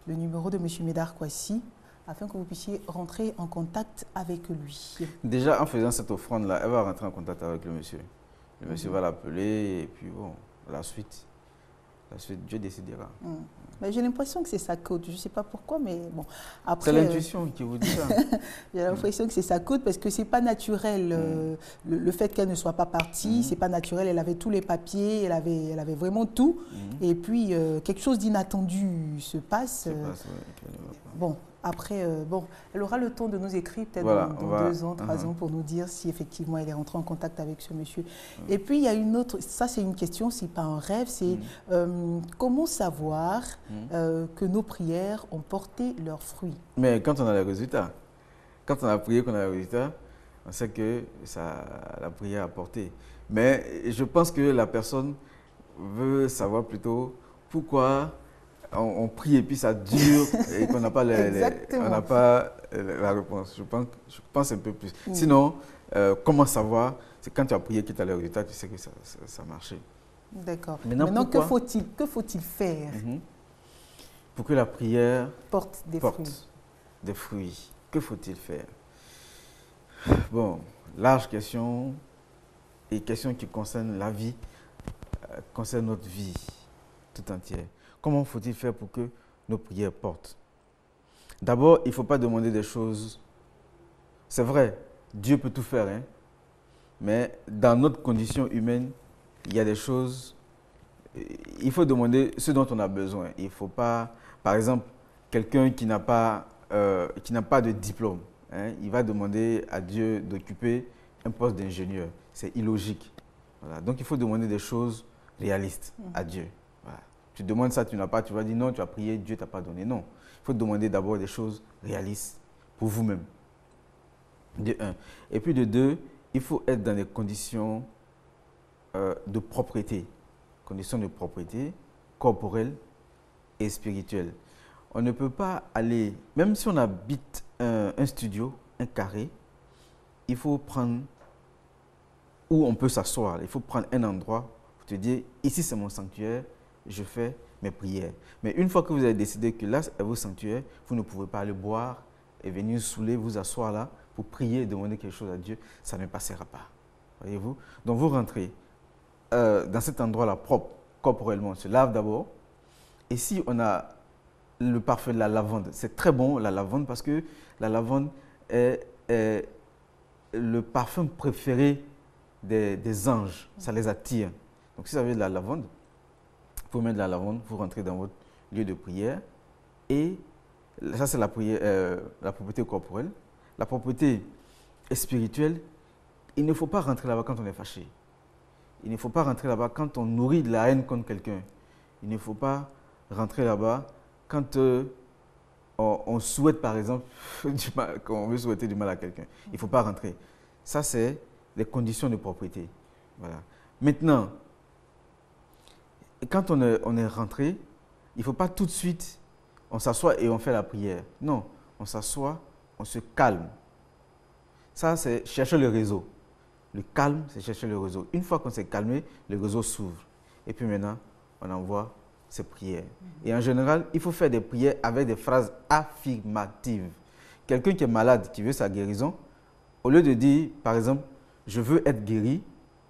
le numéro de M. Médard Kwasi, afin que vous puissiez rentrer en contact avec lui. Déjà, en faisant cette offrande-là, elle va rentrer en contact avec le monsieur. Le monsieur va l'appeler et puis bon, la suite, Dieu décidera. J'ai l'impression que c'est sa cote. Je ne sais pas pourquoi, mais bon. Après, c'est l'intuition qui vous dit ça. J'ai l'impression que c'est sa cote parce que ce n'est pas naturel. Le fait qu'elle ne soit pas partie, ce n'est pas naturel. Elle avait tous les papiers, elle avait vraiment tout. Et puis, quelque chose d'inattendu se passe. Bon. Après, bon, elle aura le temps de nous écrire peut-être dans 2 ans, 3 ans pour nous dire si effectivement elle est rentrée en contact avec ce monsieur. Et puis, il y a une autre, ça c'est une question, c'est pas un rêve, c'est comment savoir que nos prières ont porté leurs fruits? Mais quand on a les résultats, quand on a prié, qu'on a les résultats, on sait que la prière a porté. Mais je pense que la personne veut savoir plutôt pourquoi on prie et puis ça dure et qu'on n'a pas, la réponse. Je pense un peu plus. Sinon, comment savoir? C'est quand tu as prié que tu as les résultats, tu sais que ça marchait. D'accord. Maintenant, que faut-il faire pour que la prière porte des fruits? Que faut-il faire? Bon, large question et question qui concerne la vie, concerne notre vie tout entière. Comment faut-il faire pour que nos prières portent? D'abord, il ne faut pas demander des choses. C'est vrai, Dieu peut tout faire, hein? Mais dans notre condition humaine, il y a des choses, il faut demander ce dont on a besoin. Il ne faut pas, par exemple, quelqu'un qui n'a pas de diplôme, hein, il va demander à Dieu d'occuper un poste d'ingénieur. C'est illogique. Voilà. Donc, il faut demander des choses réalistes à Dieu. Voilà. Tu demandes ça, tu n'as pas, tu vas dire non, tu as prié, Dieu ne t'a pas donné. Non. Il faut demander d'abord des choses réalistes pour vous-même. De 1. Et puis de 2, il faut être dans des conditions de propreté. Conditions de propreté corporelle et spirituelle. On ne peut pas aller, même si on habite un studio, un carré, il faut prendre où on peut s'asseoir. Il faut prendre un endroit pour te dire, ici c'est mon sanctuaire, je fais mes prières. Mais une fois que vous avez décidé que là est votre sanctuaire, vous ne pouvez pas aller boire et venir saouler, vous asseoir là pour prier et demander quelque chose à Dieu. Ça ne passera pas. Voyez-vous? Donc vous rentrez dans cet endroit-là propre, corporellement, on se lave d'abord. Et si on a le parfum de la lavande, c'est très bon la lavande parce que la lavande est le parfum préféré des anges. Ça les attire. Donc si vous avez de la lavande, vous mettez de la lavande, vous rentrez dans votre lieu de prière et Ça, c'est la prière, la propriété corporelle. La propriété spirituelle, il ne faut pas rentrer là-bas quand on est fâché. Il ne faut pas rentrer là-bas quand on nourrit de la haine contre quelqu'un. Il ne faut pas rentrer là-bas quand on souhaite, par exemple, quand on veut souhaiter du mal à quelqu'un. Il ne faut pas rentrer. Ça, c'est les conditions de propriété. Voilà. Maintenant, quand on est rentré, il ne faut pas tout de suite, on s'assoit et on fait la prière. Non, on s'assoit, on se calme. Ça, c'est chercher le réseau. Le calme, c'est chercher le réseau. Une fois qu'on s'est calmé, le réseau s'ouvre. Et puis maintenant, on envoie ces prières. Et en général, il faut faire des prières avec des phrases affirmatives. Quelqu'un qui est malade, qui veut sa guérison, au lieu de dire, par exemple, je veux être guéri,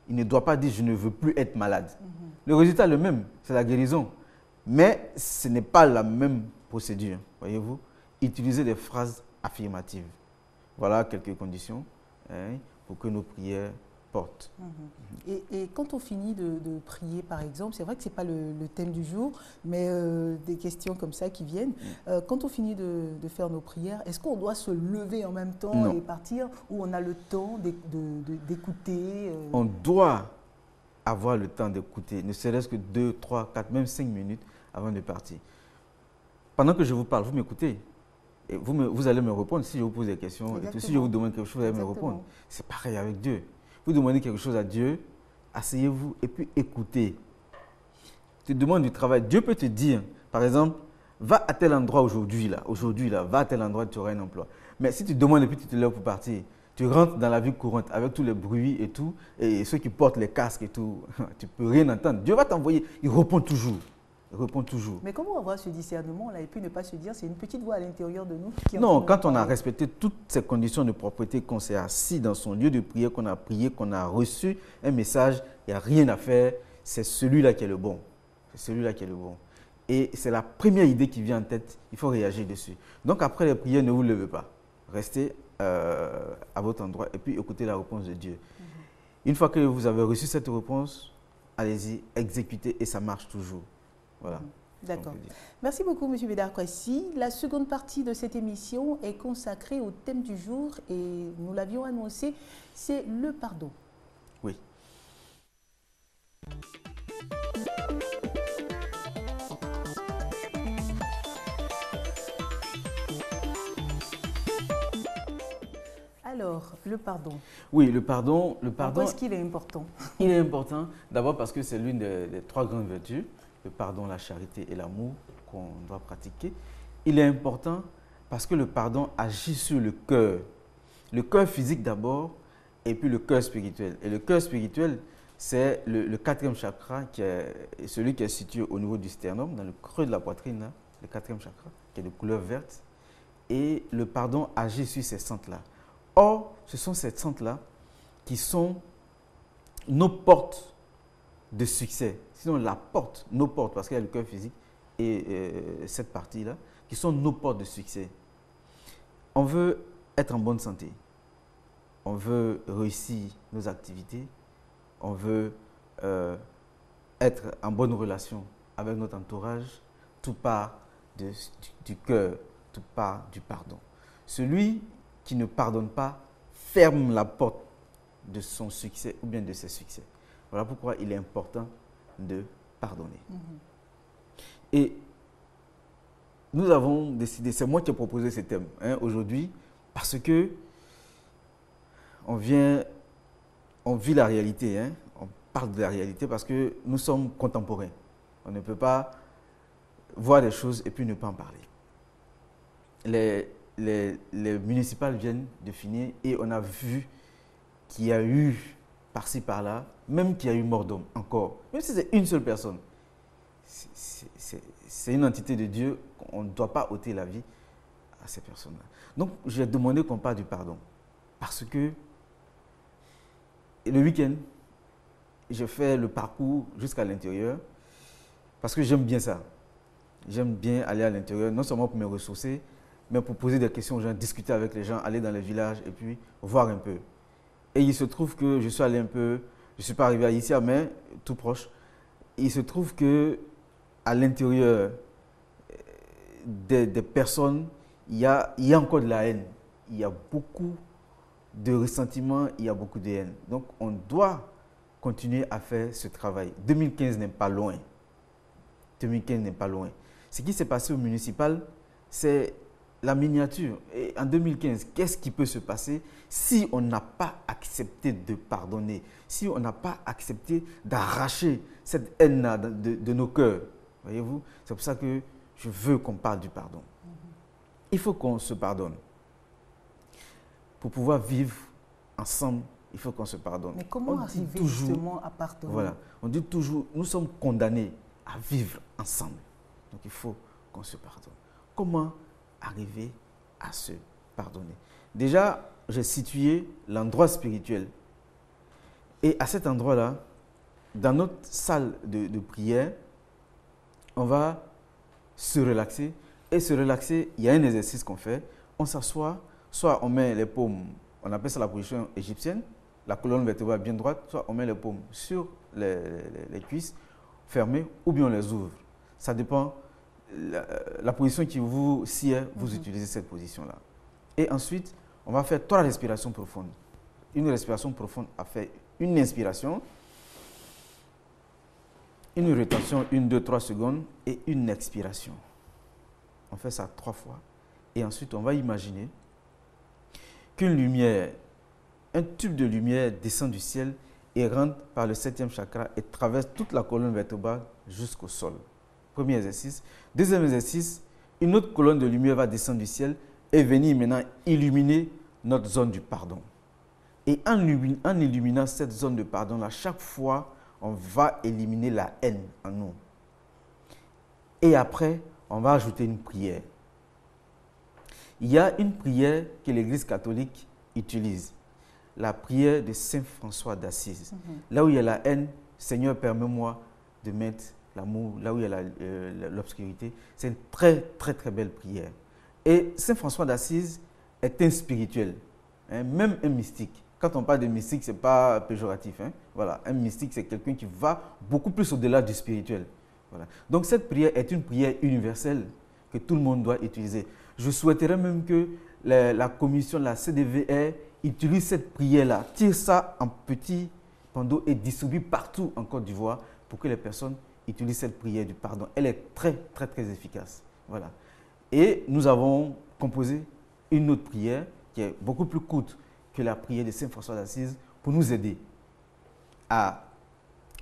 il ne doit pas dire, je ne veux plus être malade. Le résultat est le même, c'est la guérison. Mais ce n'est pas la même procédure, voyez-vous. Utilisez des phrases affirmatives. Voilà quelques conditions pour que nos prières portent. Et quand on finit de prier, par exemple, c'est vrai que ce n'est pas le thème du jour, mais des questions comme ça qui viennent. Quand on finit de faire nos prières, est-ce qu'on doit se lever en même temps et partir, ou on a le temps d'écouter On doit avoir le temps d'écouter, ne serait-ce que 2, 3, 4, même 5 minutes avant de partir. Pendant que je vous parle, vous m'écoutez. Et vous allez me répondre si je vous pose des questions. Et tout, si je vous demande quelque chose, vous allez me répondre. C'est pareil avec Dieu. Vous demandez quelque chose à Dieu, asseyez-vous et puis écoutez. Tu demandes du travail. Dieu peut te dire, par exemple, va à tel endroit aujourd'hui, va à tel endroit, tu auras un emploi. Mais si tu demandes et puis tu te lèves pour partir, tu rentres dans la vie courante avec tous les bruits et tout, et ceux qui portent les casques et tout, tu ne peux rien entendre. Dieu va t'envoyer, il répond toujours. Mais comment avoir ce discernement-là et puis ne pas se dire c'est une petite voix à l'intérieur de nous qui... Non, quand on a respecté toutes ces conditions de propriété, qu'on s'est assis dans son lieu de prière, qu'on a prié, qu'on a reçu un message, il n'y a rien à faire, c'est celui-là qui est le bon. C'est celui-là qui est le bon. Et c'est la première idée qui vient en tête, il faut réagir dessus. Donc après les prières, ne vous levez pas. Restez à votre endroit et puis écoutez la réponse de Dieu. Une fois que vous avez reçu cette réponse, allez-y, exécutez et ça marche toujours. Voilà. D'accord. Merci beaucoup, M. Médard Kouassi. La seconde partie de cette émission est consacrée au thème du jour et nous l'avions annoncé, c'est le pardon. Oui. Alors, le pardon. Oui, le pardon. Pourquoi est-ce qu'il est important? Il est important d'abord parce que c'est l'une des 3 grandes vertus. Le pardon, la charité et l'amour qu'on doit pratiquer. Il est important parce que le pardon agit sur le cœur physique d'abord et puis le cœur spirituel. Et le cœur spirituel, c'est le 4e chakra, qui est celui qui est situé au niveau du sternum, dans le creux de la poitrine, là, le 4e chakra, qui est de couleur verte. Et le pardon agit sur ces centres-là. Or, ce sont ces centres-là qui sont nos portes de succès, sinon nos portes, parce qu'il y a le cœur physique et cette partie-là, qui sont nos portes de succès. On veut être en bonne santé, on veut réussir nos activités, on veut être en bonne relation avec notre entourage, tout part du cœur, tout part du pardon. Celui qui ne pardonne pas ferme la porte de son succès ou bien de ses succès. Voilà pourquoi il est important de pardonner. Et nous avons décidé, c'est moi qui ai proposé ce thème aujourd'hui, parce que on vit la réalité, on parle de la réalité parce que nous sommes contemporains. On ne peut pas voir des choses et puis ne pas en parler. Les municipales viennent de finir et on a vu qu'il y a eu par-ci, par-là, même qu'il y a eu mort d'homme encore, même si c'est une seule personne, c'est une entité de Dieu, on ne doit pas ôter la vie à ces personnes-là. Donc, j'ai demandé qu'on parle du pardon, parce que le week-end, je fais le parcours jusqu'à l'intérieur, parce que j'aime bien ça. J'aime bien aller à l'intérieur, non seulement pour me ressourcer, mais pour poser des questions aux gens, discuter avec les gens, aller dans les villages et puis voir un peu. Et il se trouve que je suis allé un peu, je ne suis pas arrivé ici, mais tout proche. Il se trouve qu'à l'intérieur des personnes, il y a encore de la haine. Il y a beaucoup de ressentiment, il y a beaucoup de haine. Donc, on doit continuer à faire ce travail. 2015 n'est pas loin. 2015 n'est pas loin. Ce qui s'est passé au municipal, c'est la miniature. Et en 2015, qu'est-ce qui peut se passer si on n'a pas accepté de pardonner, si on n'a pas accepté d'arracher cette haine-là de nos cœurs? Voyez-vous, c'est pour ça que je veux qu'on parle du pardon. Il faut qu'on se pardonne. Pour pouvoir vivre ensemble, il faut qu'on se pardonne. Mais comment arriver justement à pardonner? Voilà, on dit toujours, nous sommes condamnés à vivre ensemble. Donc il faut qu'on se pardonne. Comment arriver à se pardonner? Déjà, j'ai situé l'endroit spirituel. Et à cet endroit-là, dans notre salle de prière, on va se relaxer. Et se relaxer, il y a un exercice qu'on fait. On s'assoit, soit on met les paumes, on appelle ça la position égyptienne, la colonne vertébrale bien droite, soit on met les paumes sur les cuisses fermées ou bien on les ouvre. Ça dépend. La position qui vous sied, vous utilisez cette position-là. Et ensuite, on va faire 3 respirations profondes. Une respiration profonde a fait une inspiration, une rétention, 1, 2, 3 secondes et une expiration. On fait ça 3 fois. Et ensuite, on va imaginer qu'une lumière, un tube de lumière descend du ciel et rentre par le 7e chakra et traverse toute la colonne vertébrale jusqu'au sol. Premier exercice. Deuxième exercice, une autre colonne de lumière va descendre du ciel et venir maintenant illuminer notre zone du pardon. Et en illuminant cette zone de pardon-là, chaque fois, on va éliminer la haine en nous. Et après, on va ajouter une prière. Il y a une prière que l'Église catholique utilise, la prière de Saint François d'Assise. Là où il y a la haine, Seigneur, permets-moi de mettre l'amour. Là où il y a l'obscurité, c'est une très, très, très belle prière. Et Saint François d'Assise est un spirituel, même un mystique. Quand on parle de mystique, ce n'est pas péjoratif. Voilà. Un mystique, c'est quelqu'un qui va beaucoup plus au-delà du spirituel. Voilà. Donc cette prière est une prière universelle que tout le monde doit utiliser. Je souhaiterais même que la commission, la CDVR, utilise cette prière-là, tire ça en petits bandeaux et distribue partout en Côte d'Ivoire pour que les personnes utilisent cette prière du pardon. Elle est très, très, très efficace. Voilà. Et nous avons composé une autre prière qui est beaucoup plus courte que la prière de Saint François d'Assise pour nous aider à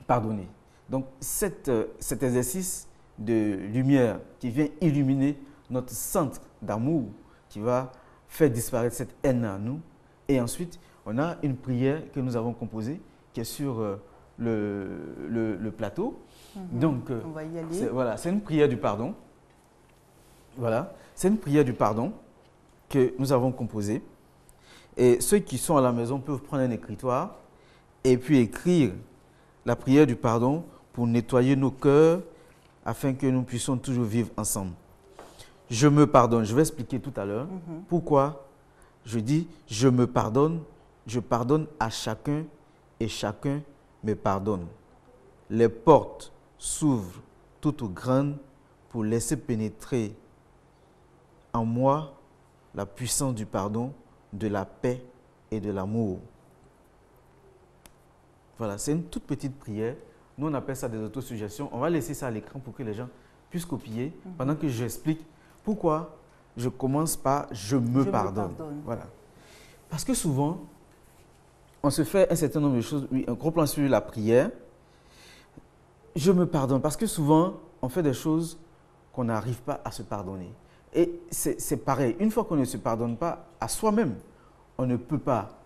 pardonner. Donc cet exercice de lumière qui vient illuminer notre centre d'amour, qui va faire disparaître cette haine en nous. Et ensuite, on a une prière que nous avons composée qui est sur le plateau. Donc, on va y aller. Voilà, c'est une prière du pardon. Voilà, c'est une prière du pardon que nous avons composée. Et ceux qui sont à la maison peuvent prendre un écritoire et puis écrire la prière du pardon pour nettoyer nos cœurs afin que nous puissions toujours vivre ensemble. Je me pardonne. Je vais expliquer tout à l'heure pourquoi je dis je me pardonne. Je pardonne à chacun et chacun me pardonne. Les portes s'ouvrent toutes grandes pour laisser pénétrer en moi la puissance du pardon, de la paix et de l'amour. Voilà, c'est une toute petite prière. Nous, on appelle ça des autosuggestions. On va laisser ça à l'écran pour que les gens puissent copier pendant que j'explique pourquoi je commence par « je me pardonne ». Voilà. Parce que souvent, on se fait un certain nombre de choses. Oui, un gros plan sur la prière. Je me pardonne parce que souvent, on fait des choses qu'on n'arrive pas à se pardonner. Et c'est pareil, une fois qu'on ne se pardonne pas à soi-même, on ne peut pas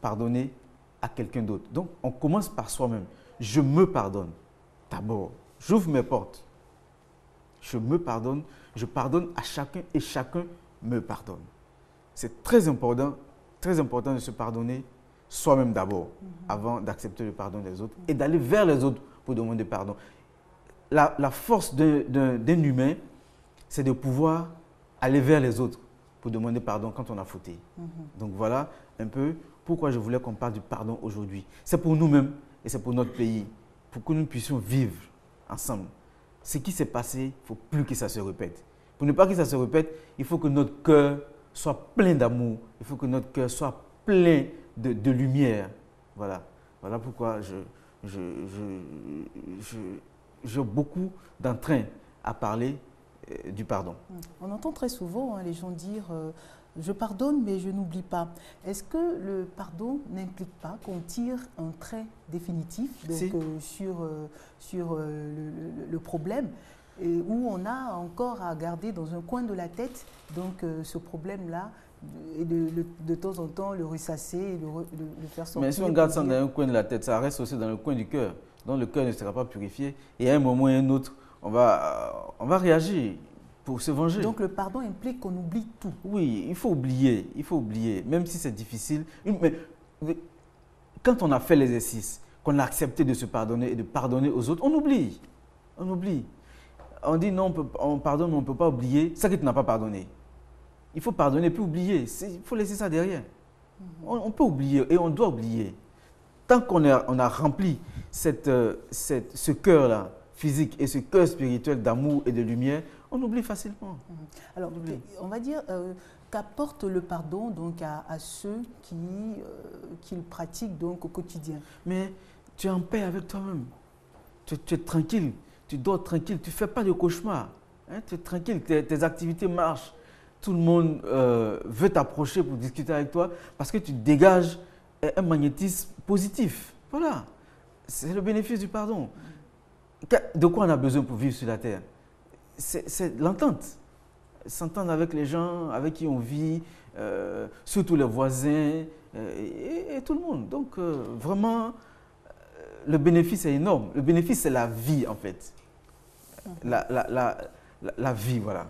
pardonner à quelqu'un d'autre. Donc, on commence par soi-même. Je me pardonne. D'abord, j'ouvre mes portes. Je me pardonne. Je pardonne à chacun et chacun me pardonne. C'est très important de se pardonner soi-même d'abord, avant d'accepter le pardon des autres et d'aller vers les autres pour demander pardon. La force d'un humain, c'est de pouvoir aller vers les autres pour demander pardon quand on a fauté. Donc voilà un peu pourquoi je voulais qu'on parle du pardon aujourd'hui. C'est pour nous-mêmes et c'est pour notre pays, pour que nous puissions vivre ensemble. Ce qui s'est passé, il ne faut plus que ça se répète. Pour ne pas que ça se répète, il faut que notre cœur soit plein d'amour. Il faut que notre cœur soit plein de lumière. Voilà. Voilà pourquoi j'ai beaucoup d'entrain à parler du pardon. On entend très souvent les gens dire je pardonne mais je n'oublie pas. Est-ce que le pardon n'implique pas qu'on tire un trait définitif donc, Si. sur le problème et où on a encore à garder dans un coin de la tête donc, ce problème-là et de temps en temps le ressasser et le faire sortir. Mais si on garde ça dans un coin de la tête, ça reste aussi dans le coin du cœur. Donc le cœur ne sera pas purifié et à un moment ou à un autre, on va réagir pour se venger. Donc le pardon implique qu'on oublie tout. Oui, il faut oublier, même si c'est difficile. Mais quand on a fait l'exercice, qu'on a accepté de se pardonner et de pardonner aux autres, on oublie. On oublie. On dit non, on pardonne, mais on ne peut pas oublier ça que tu n'as pas pardonné. Il faut pardonner puis oublier. Il faut laisser ça derrière. On peut oublier et on doit oublier. Tant qu'on a rempli ce cœur-là, physique, et ce cœur spirituel d'amour et de lumière, on oublie facilement. Alors, on va dire qu'apporte le pardon donc, à ceux qui le pratiquent donc, au quotidien. Mais tu es en paix avec toi-même. Tu es tranquille. Tu dors tranquille. Tu ne fais pas de cauchemar. Hein, tu es tranquille. Tes activités marchent. Tout le monde veut t'approcher pour discuter avec toi parce que tu dégages un magnétisme positif. Voilà. C'est le bénéfice du pardon. De quoi on a besoin pour vivre sur la terre? C'est l'entente. S'entendre avec les gens avec qui on vit, surtout les voisins et tout le monde. Donc, vraiment, le bénéfice est énorme. Le bénéfice, c'est la vie, en fait. La vie, voilà.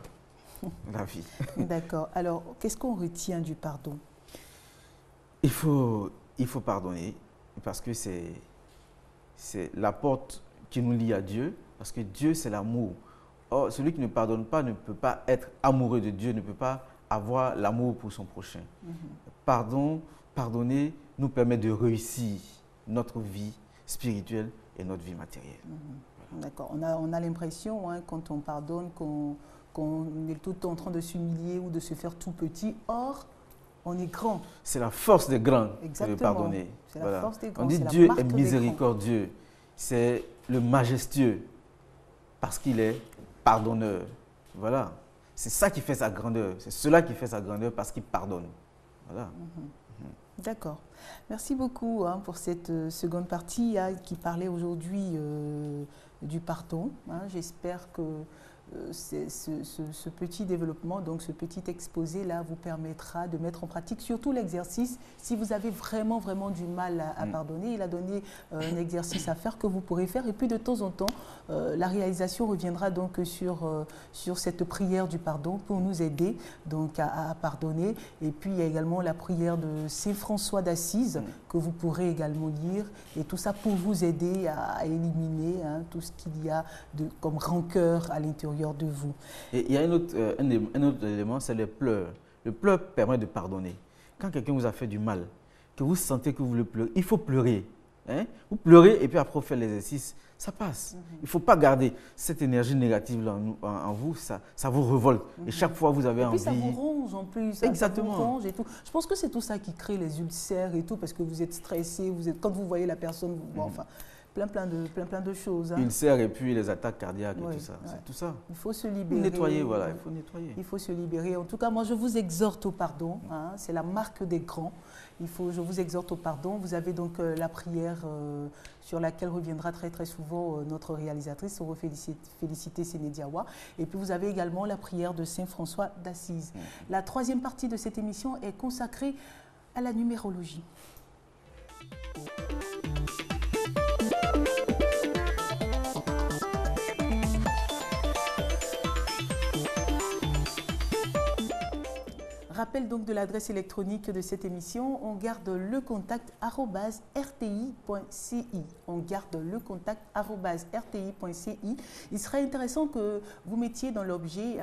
La vie. D'accord. Alors, qu'est-ce qu'on retient du pardon? Il faut pardonner parce que c'est la porte qui nous lie à Dieu, parce que Dieu, c'est l'amour. Or, celui qui ne pardonne pas ne peut pas être amoureux de Dieu, ne peut pas avoir l'amour pour son prochain. Pardonner nous permet de réussir notre vie spirituelle et notre vie matérielle. D'accord. On a l'impression, quand on pardonne, qu'on est tout le temps en train de s'humilier ou de se faire tout petit. Or, on est grand. C'est la force des grands de pardonner. C'est la force des grands. On dit Dieu est miséricordieux. C'est le majestueux parce qu'il est pardonneur. Voilà. C'est ça qui fait sa grandeur. C'est cela qui fait sa grandeur parce qu'il pardonne. Voilà. D'accord. Merci beaucoup pour cette seconde partie qui parlait aujourd'hui du pardon. J'espère que ce petit développement, donc ce petit exposé-là vous permettra de mettre en pratique surtout l'exercice. Si vous avez vraiment du mal à pardonner, il a donné un exercice à faire que vous pourrez faire. Et puis de temps en temps, la réalisation reviendra donc sur cette prière du pardon pour nous aider donc à pardonner. Et puis il y a également la prière de Saint François d'Assise que vous pourrez également lire. Et tout ça pour vous aider à éliminer tout ce qu'il y a comme rancœur à l'intérieur de vous. Et il y a un autre élément, c'est les pleurs. Le pleur permet de pardonner. Quand quelqu'un vous a fait du mal, que vous sentez que vous voulez pleurer, il faut pleurer. Vous pleurez et puis après vous faites l'exercice, ça passe. Il ne faut pas garder cette énergie négative là en vous, ça vous révolte. Et chaque fois vous avez envie… Et puis ça vous ronge en plus. Exactement. Ça vous ronge et tout. Je pense que c'est tout ça qui crée les ulcères et tout parce que vous êtes stressé, quand vous voyez la personne, enfin… Plein de choses. Ulcères et puis les attaques cardiaques et tout ça. C'est tout ça. Il faut se libérer. Nettoyer, voilà, il faut nettoyer. Il faut se libérer. En tout cas, moi, je vous exhorte au pardon. C'est la marque des grands. Je vous exhorte au pardon. Vous avez donc la prière sur laquelle reviendra très souvent notre réalisatrice. On va féliciter Séné Diawa. Et puis, vous avez également la prière de Saint François d'Assise. La troisième partie de cette émission est consacrée à la numérologie. Rappel donc de l'adresse électronique de cette émission. On garde le contact @rti.ci. On garde le contact @rti.ci. Il serait intéressant que vous mettiez dans l'objet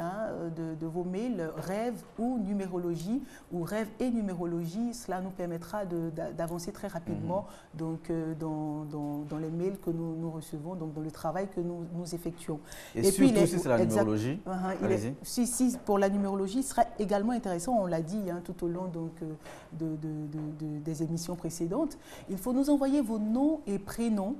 de vos mails rêve ou numérologie, ou rêve et numérologie. Cela nous permettra d'avancer très rapidement donc, dans les mails que nous recevons, donc dans le travail que nous effectuons. Et surtout puis, si c'est la numérologie, si pour la numérologie, ce serait également intéressant, on l'a dit tout au long donc, des émissions précédentes, il faut nous envoyer vos noms et prénoms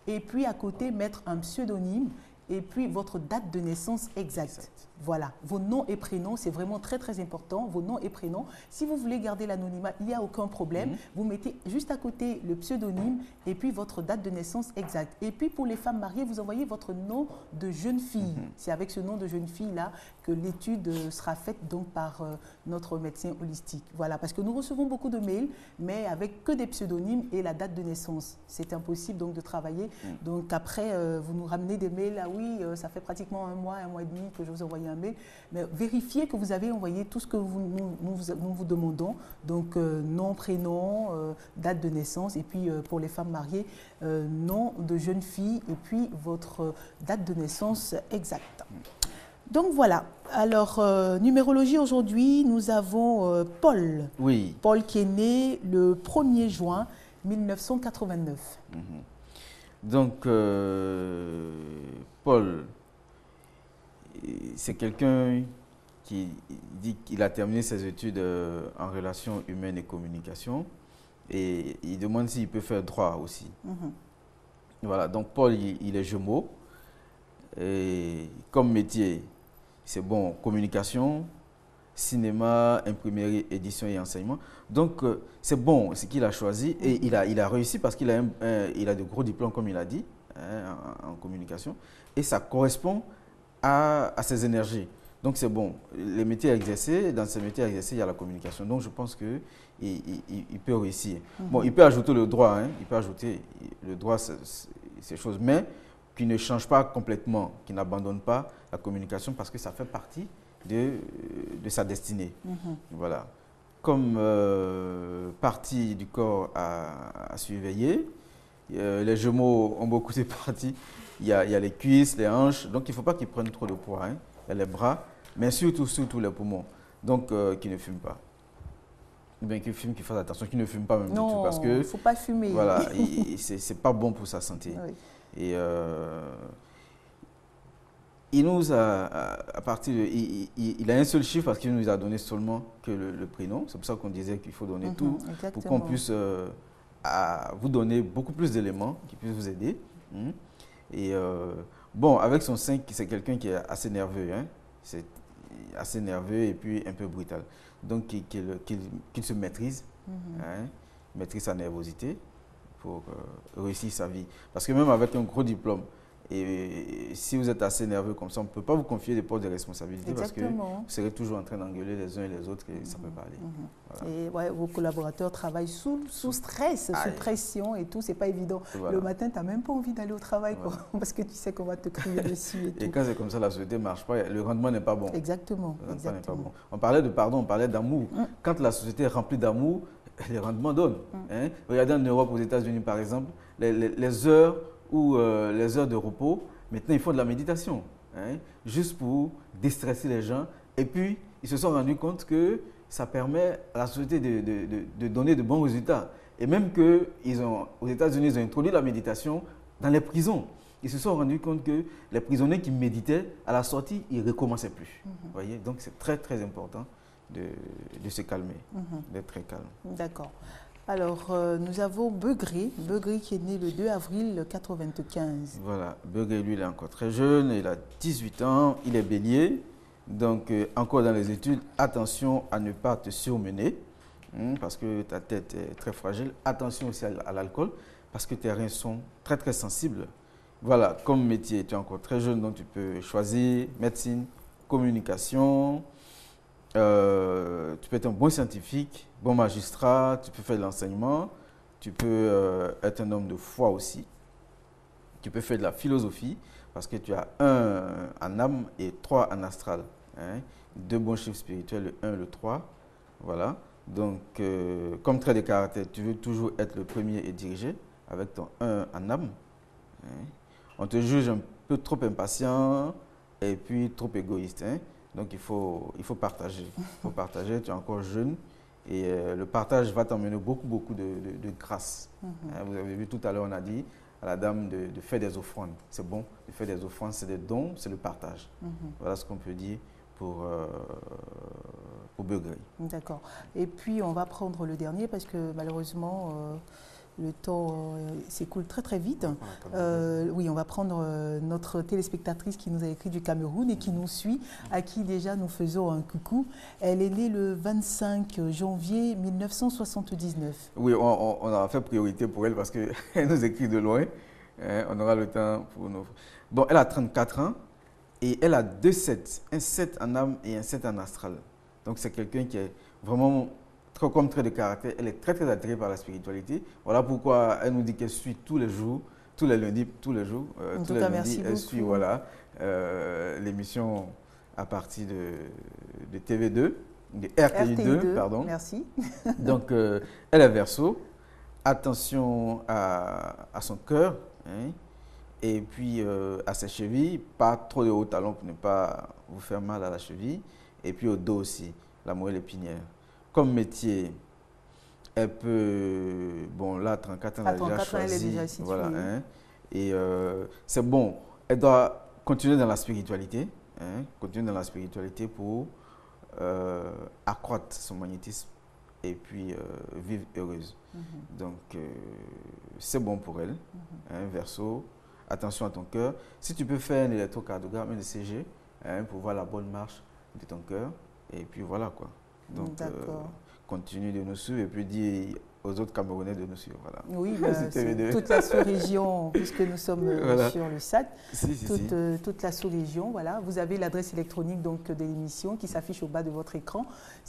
et puis à côté mettre un pseudonyme et puis votre date de naissance exacte. Voilà, vos noms et prénoms, c'est vraiment très très important, vos noms et prénoms. Si vous voulez garder l'anonymat, il n'y a aucun problème. Vous mettez juste à côté le pseudonyme et puis votre date de naissance exacte. Et puis pour les femmes mariées, vous envoyez votre nom de jeune fille. C'est avec ce nom de jeune fille-là que l'étude sera faite donc par notre médecin holistique. Voilà, parce que nous recevons beaucoup de mails, mais avec que des pseudonymes et la date de naissance. C'est impossible donc de travailler. Donc après, vous nous ramenez des mails, ah oui, ça fait pratiquement un mois et demi que je vous envoie un mail, mais vérifiez que vous avez envoyé tout ce que nous vous demandons, donc nom, prénom, date de naissance, et puis pour les femmes mariées, nom de jeune fille, et puis votre date de naissance exacte. Donc voilà, alors numérologie aujourd'hui, nous avons Paul. Oui. Paul qui est né le 1er juin 1989. Donc, Paul, c'est quelqu'un qui dit qu'il a terminé ses études en relations humaines et communication et il demande s'il peut faire droit aussi. Voilà, donc Paul, il est Gémeaux et comme métier, c'est bon, communication, cinéma, imprimerie, édition et enseignement. Donc, c'est bon ce qu'il a choisi et il a réussi parce qu'il a, il a de gros diplômes, comme il a dit, en communication. Et ça correspond à ses énergies. Donc, c'est bon. Les métiers à exercer, dans ces métiers à exercer, il y a la communication. Donc, je pense qu'il peut réussir. Bon, il peut ajouter le droit, il peut ajouter le droit, ces choses, mais qui ne change pas complètement, qui n'abandonne pas la communication parce que ça fait partie de sa destinée. Voilà. Comme partie du corps à surveiller, les Gémeaux ont beaucoup de parties. Il y a les cuisses, les hanches, donc il ne faut pas qu'ils prennent trop de poids. Il y a les bras, mais surtout les poumons. Donc, qu'ils ne fument pas. Ou bien qu'ils fument, qu'ils fassent attention, qu'ils ne fument pas même du tout. Parce que, il ne faut pas fumer. Voilà, ce n'est pas bon pour sa santé. Oui. Et il nous a, à partir de, il a un seul chiffre parce qu'il nous a donné seulement que le prénom. C'est pour ça qu'on disait qu'il faut donner tout pour qu'on puisse vous donner beaucoup plus d'éléments qui puissent vous aider. Et bon, avec son 5, c'est quelqu'un qui est assez nerveux. C'est assez nerveux et puis un peu brutal. Donc, qu'il se maîtrise, maîtrise sa nervosité pour réussir sa vie. Parce que même avec un gros diplôme, et si vous êtes assez nerveux comme ça, on ne peut pas vous confier des postes de responsabilité parce que vous serez toujours en train d'engueuler les uns et les autres et ça ne peut pas aller. Voilà. Et ouais, vos collaborateurs travaillent sous stress, sous pression et tout, c'est pas évident. Voilà. Le matin, tu n'as même pas envie d'aller au travail parce que tu sais qu'on va te crier dessus. Et quand c'est comme ça, la société ne marche pas, le rendement n'est pas bon. Exactement. Le rendement n'est pas bon. On parlait de pardon, on parlait d'amour. Quand la société est remplie d'amour, les rendements donnent. Regardez en Europe, aux États-Unis par exemple, les heures ou les heures de repos, maintenant ils font de la méditation, juste pour déstresser les gens. Et puis, ils se sont rendus compte que ça permet à la société de donner de bons résultats. Et même qu'aux États-Unis, ils ont introduit la méditation dans les prisons. Ils se sont rendus compte que les prisonniers qui méditaient, à la sortie, ils ne recommençaient plus. Voyez. Donc, c'est très, très important de se calmer, d'être très calme. D'accord. Alors, nous avons Begré qui est né le 2 avril 1995. Voilà, Begré, lui, il est encore très jeune, il a 18 ans, il est bélier. Donc, encore dans les études, attention à ne pas te surmener, parce que ta tête est très fragile. Attention aussi à l'alcool, parce que tes reins sont très, très sensibles. Voilà, comme métier, tu es encore très jeune, donc tu peux choisir médecine, communication. Tu peux être un bon scientifique, bon magistrat, tu peux faire de l'enseignement, tu peux être un homme de foi aussi, tu peux faire de la philosophie parce que tu as 1 en âme et 3 en astral. 2 bons chiffres spirituels, le 1 et le 3. Voilà. Donc, comme trait de caractère, tu veux toujours être le premier et diriger avec ton 1 en âme. Hein. On te juge un peu trop impatient et puis trop égoïste. Hein. Donc, il faut partager. Il faut partager, tu es encore jeune. Et le partage va t'emmener beaucoup de grâce. Hein, vous avez vu tout à l'heure, on a dit à la dame de faire des offrandes. C'est bon, de faire des offrandes, c'est des dons, c'est le partage. Voilà ce qu'on peut dire pour Begré. D'accord. Et puis, on va prendre le dernier parce que malheureusement, le temps s'écoule très vite. Oui, on va prendre notre téléspectatrice qui nous a écrit du Cameroun et qui nous suit, à qui déjà nous faisons un coucou. Elle est née le 25 janvier 1979. Oui, on a fait priorité pour elle parce qu'elle nous écrit de loin. On aura le temps pour nous. Bon, elle a 34 ans et elle a 2 7, un 7 en âme et un 7 en astral. Donc, c'est quelqu'un qui est vraiment, comme trait de caractère, elle est très attirée par la spiritualité. Voilà pourquoi elle nous dit qu'elle suit tous les jours, tous les lundis, tous les jours. Tous les lundis, elle suit l'émission à partir de TV2, de RTI2, pardon. Merci. Donc, elle est Verseau. Attention à son cœur, hein, et puis à ses chevilles, pas trop de hauts talons pour ne pas vous faire mal à la cheville. Et puis au dos aussi, la moelle épinière. Comme métier, elle peut, bon là, 34 ans, elle a déjà choisi. Elle est déjà située. Voilà, hein, et c'est bon, elle doit continuer dans la spiritualité, hein, continuer dans la spiritualité pour accroître son magnétisme et puis vivre heureuse. Donc, c'est bon pour elle, hein, Verseau. Attention à ton cœur. Si tu peux faire un électrocardiogramme, un ECG, hein, pour voir la bonne marche de ton cœur, et puis voilà quoi. Donc, continue de nous suivre et puis dis aux autres Camerounais de nous suivre. Voilà. Oui, c'est toute la sous-région, puisque nous sommes sur le SAT, toute la sous-région. Voilà. Vous avez l'adresse électronique donc, de l'émission qui s'affiche au bas de votre écran.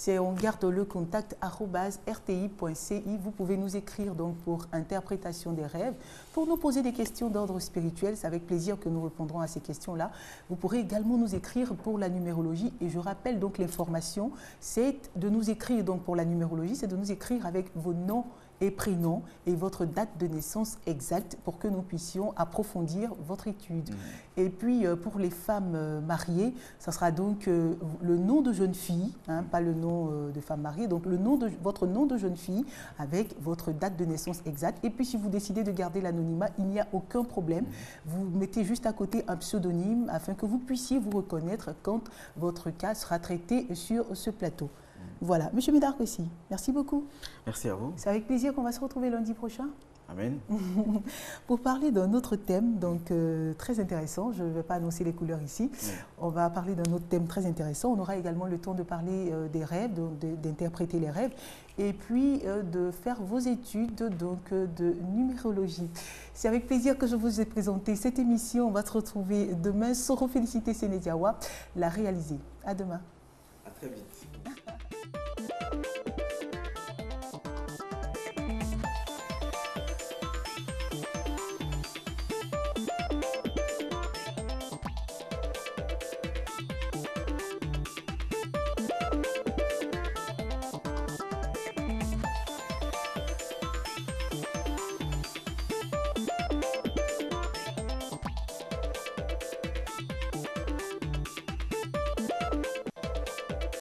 On garde le contact @rti.ci. Vous pouvez nous écrire donc, pour interprétation des rêves, pour nous poser des questions d'ordre spirituel. C'est avec plaisir que nous répondrons à ces questions-là. Vous pourrez également nous écrire pour la numérologie. Et je rappelle donc l'information, c'est de nous écrire donc, pour la numérologie, c'est de nous écrire avec vos noms et prénom et votre date de naissance exacte pour que nous puissions approfondir votre étude. Et puis, pour les femmes mariées, ça sera donc le nom de jeune fille, hein, pas le nom de femme mariée, donc votre nom de jeune fille avec votre date de naissance exacte. Et puis, si vous décidez de garder l'anonymat, il n'y a aucun problème. Vous mettez juste à côté un pseudonyme afin que vous puissiez vous reconnaître quand votre cas sera traité sur ce plateau. Voilà. Monsieur Médard aussi, merci beaucoup. Merci à vous. C'est avec plaisir qu'on va se retrouver lundi prochain. Amen. Pour parler d'un autre thème, donc très intéressant, je ne vais pas annoncer les couleurs ici, on va parler d'un autre thème très intéressant. On aura également le temps de parler des rêves, d'interpréter les rêves, et puis de faire vos études donc, de numérologie. C'est avec plaisir que je vous ai présenté cette émission. On va se retrouver demain. Soro Félicité Sénédiawa l'a réalisée. À demain. À très vite.